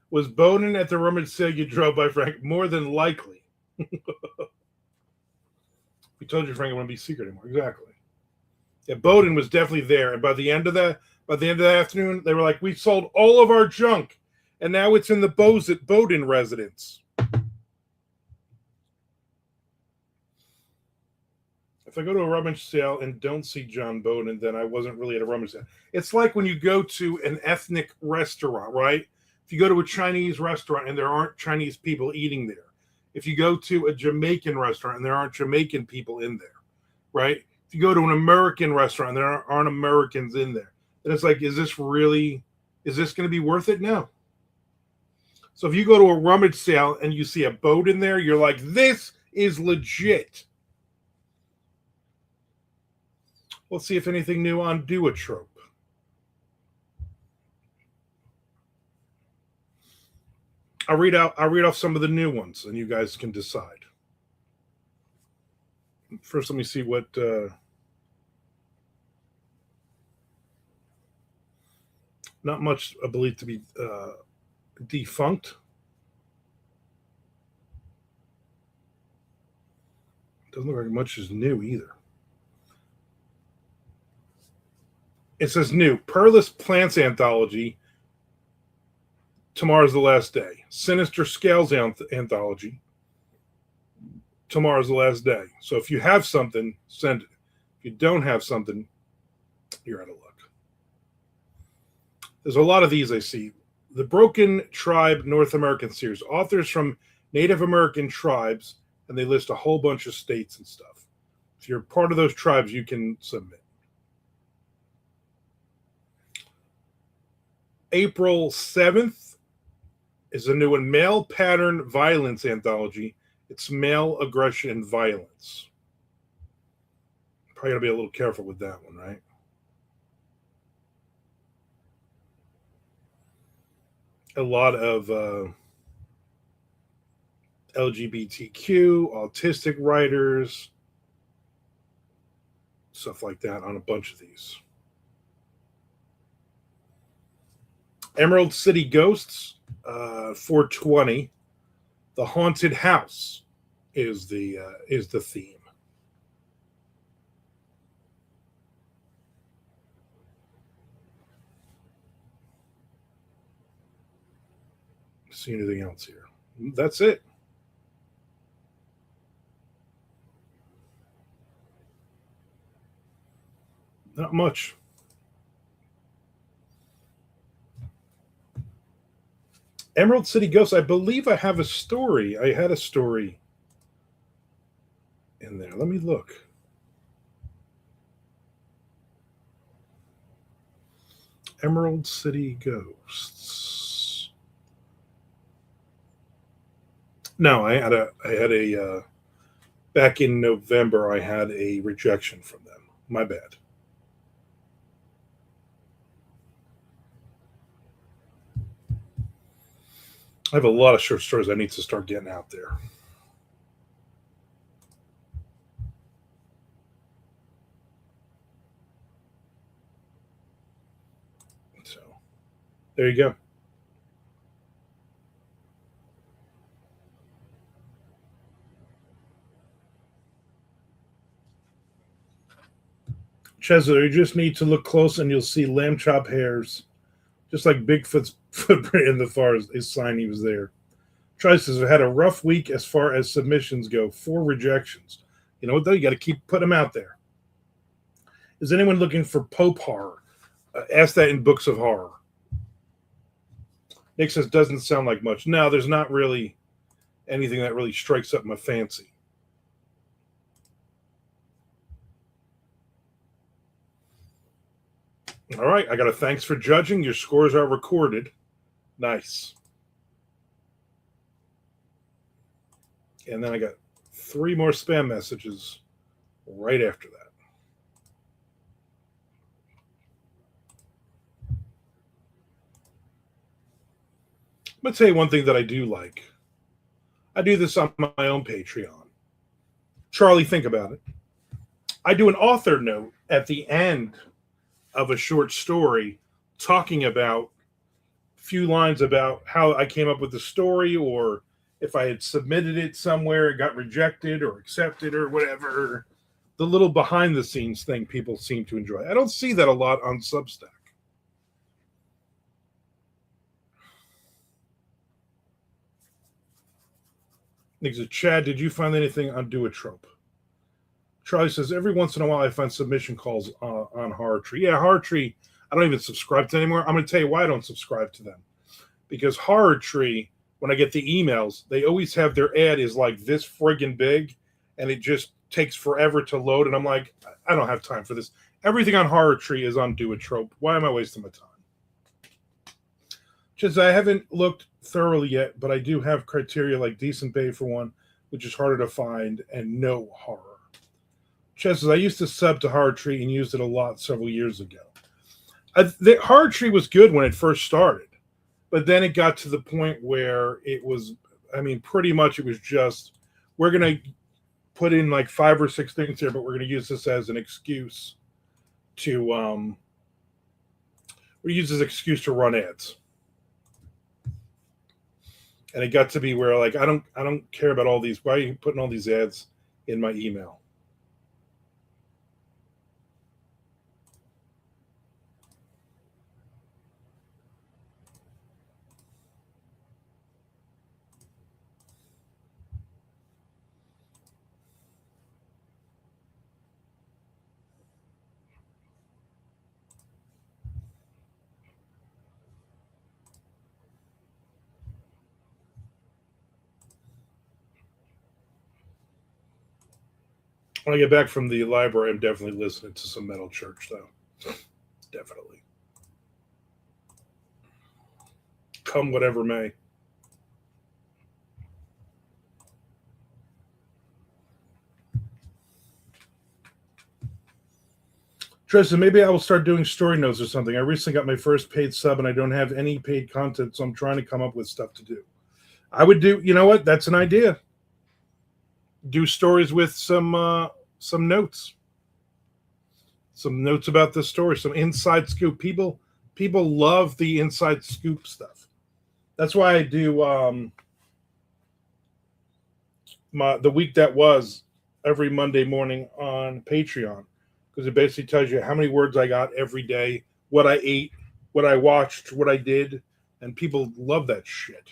Speaker 1: Was Bowden at the rummage sale you drove by, Frank? More than likely. We told you, Frank, it wouldn't be secret anymore. Exactly. Yeah, Bowden was definitely there, and by the end of the afternoon, they were like, "We sold all of our junk, and now it's in the Bowden residence." If I go to a rummage sale and don't see John Bowden, then I wasn't really at a rummage sale. It's like when you go to an ethnic restaurant, right? If you go to a Chinese restaurant and there aren't Chinese people eating there, if you go to a Jamaican restaurant and there aren't Jamaican people in there, right? If you go to an American restaurant and there aren't Americans in there, then it's like, is this going to be worth it? No. So if you go to a rummage sale and you see a boat in there, you're like, this is legit. Let's see if anything new on Duotrope. I'll read off some of the new ones, and you guys can decide. First, let me see what. Not much believed to be defunct. Doesn't look like much is new either. It says new Perilous Plants Anthology. Tomorrow's the last day. Sinister Scales Anthology. Tomorrow's the last day. So if you have something, send it. If you don't have something, you're out of luck. There's a lot of these I see. The Broken Tribe North American series. Authors from Native American tribes, and they list a whole bunch of states and stuff. If you're part of those tribes, you can submit. April 7th is a new one, Male Pattern Violence Anthology. It's male aggression and violence. Probably got to be a little careful with that one, right? A lot of LGBTQ, autistic writers, stuff like that on a bunch of these. Emerald City Ghosts, 420. The Haunted House is the theme. See anything else here? That's it. Not much. Emerald City Ghosts. I believe I have a story. I had a story in there. Let me look. Emerald City Ghosts. No, I had a back in November. I had a rejection from them. My bad. I have a lot of short stories I need to start getting out there. So there you go. Chesler, you just need to look close and you'll see lamb chop hairs, just like Bigfoot's footprint in the forest. His sign he was there. Trice says, I had a rough week as far as submissions go. 4 rejections. You know what, though? You got to keep putting them out there. Is anyone looking for Pope horror? Ask that in Books of Horror. Nick says, doesn't sound like much. No, there's not really anything that really strikes up my fancy. All right, I got a thanks for judging. Your scores are recorded. Nice. And then I got 3 more spam messages right after that. I'm going to tell you one thing that I do like. I do this on my own Patreon. Charlie, think about it. I do an author note at the end of a short story talking about a few lines about how I came up with the story, or if I had submitted it somewhere, it got rejected or accepted or whatever. The little behind the scenes thing people seem to enjoy. I don't see that a lot on Substack. Nick says, Chad, did you find anything on Duotrope? Charlie says, every once in a while I find submission calls on Horror Tree. Yeah, Horror Tree, I don't even subscribe to anymore. I'm going to tell you why I don't subscribe to them. Because Horror Tree, when I get the emails, they always have their ad is like this friggin' big, and it just takes forever to load. And I'm like, I don't have time for this. Everything on Horror Tree is on Duotrope. Why am I wasting my time? Just I haven't looked thoroughly yet, but I do have criteria like decent pay for one, which is harder to find, and no horror. Chess says, I used to sub to Horror Tree and used it a lot several years ago. The Horror Tree was good when it first started, but then it got to the point where it was, I mean, pretty much it was just, we're going to put in like 5 or 6 things here, but we're going to use this as an excuse to, we use this excuse to run ads. And it got to be where like I don't care about all these. Why are you putting all these ads in my email? When I get back from the library, I'm definitely listening to some Metal Church, though. Definitely. Come whatever may. Tristan, maybe I will start doing story notes or something. I recently got my first paid sub and I don't have any paid content, so I'm trying to come up with stuff to do. I would do, you know what? That's an idea. Do stories with some notes. Some notes about the story, some inside scoop. People People love the inside scoop stuff. That's why I do the week that was every Monday morning on Patreon, because it basically tells you how many words I got every day, what I ate, what I watched, what I did, and people love that shit.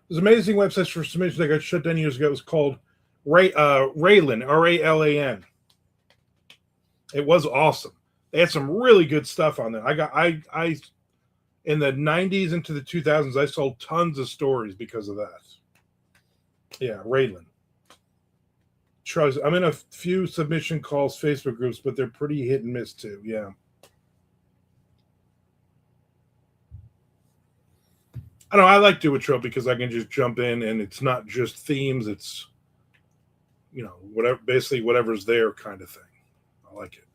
Speaker 1: There's amazing websites for submissions that got shut down years ago. It was called Raylan, Ralan. It was awesome. They had some really good stuff on there. I in the 90s into the 2000s, I sold tons of stories because of that. Yeah, Raylan. I'm in a few submission calls Facebook groups, but they're pretty hit and miss too. Yeah. I know I like Duotrope because I can just jump in and it's not just themes, it's whatever, basically whatever's there kind of thing. I like it.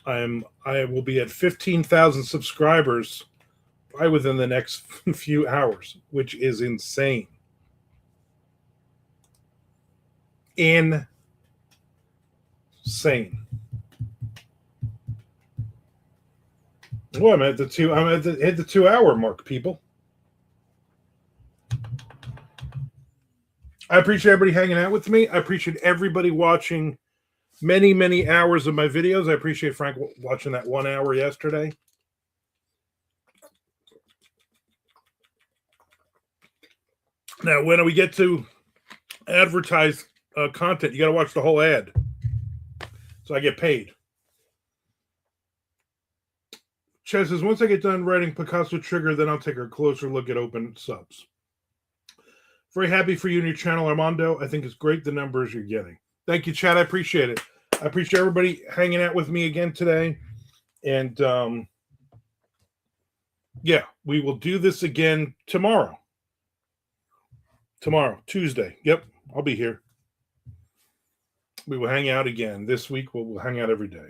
Speaker 1: I will be at 15,000 subscribers probably within the next few hours, which is insane. Insane. Well, I'm at the 2 hour mark, people. I appreciate everybody hanging out with me. I appreciate everybody watching many, many hours of my videos. I appreciate Frank watching that 1 hour yesterday. Now, when we get to advertise content, you got to watch the whole ad. So I get paid. Chaz says, once I get done writing Picasso Trigger, then I'll take a closer look at open subs. Very happy for you and your channel, Armando. I think it's great the numbers you're getting. Thank you, Chad. I appreciate it. I appreciate everybody hanging out with me again today. And yeah, we will do this again tomorrow. Tomorrow, Tuesday. Yep, I'll be here. We will hang out again. This week, we'll hang out every day.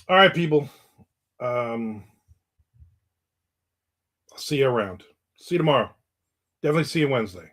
Speaker 1: All right, people. I'll see you around. See you tomorrow. Definitely see you Wednesday.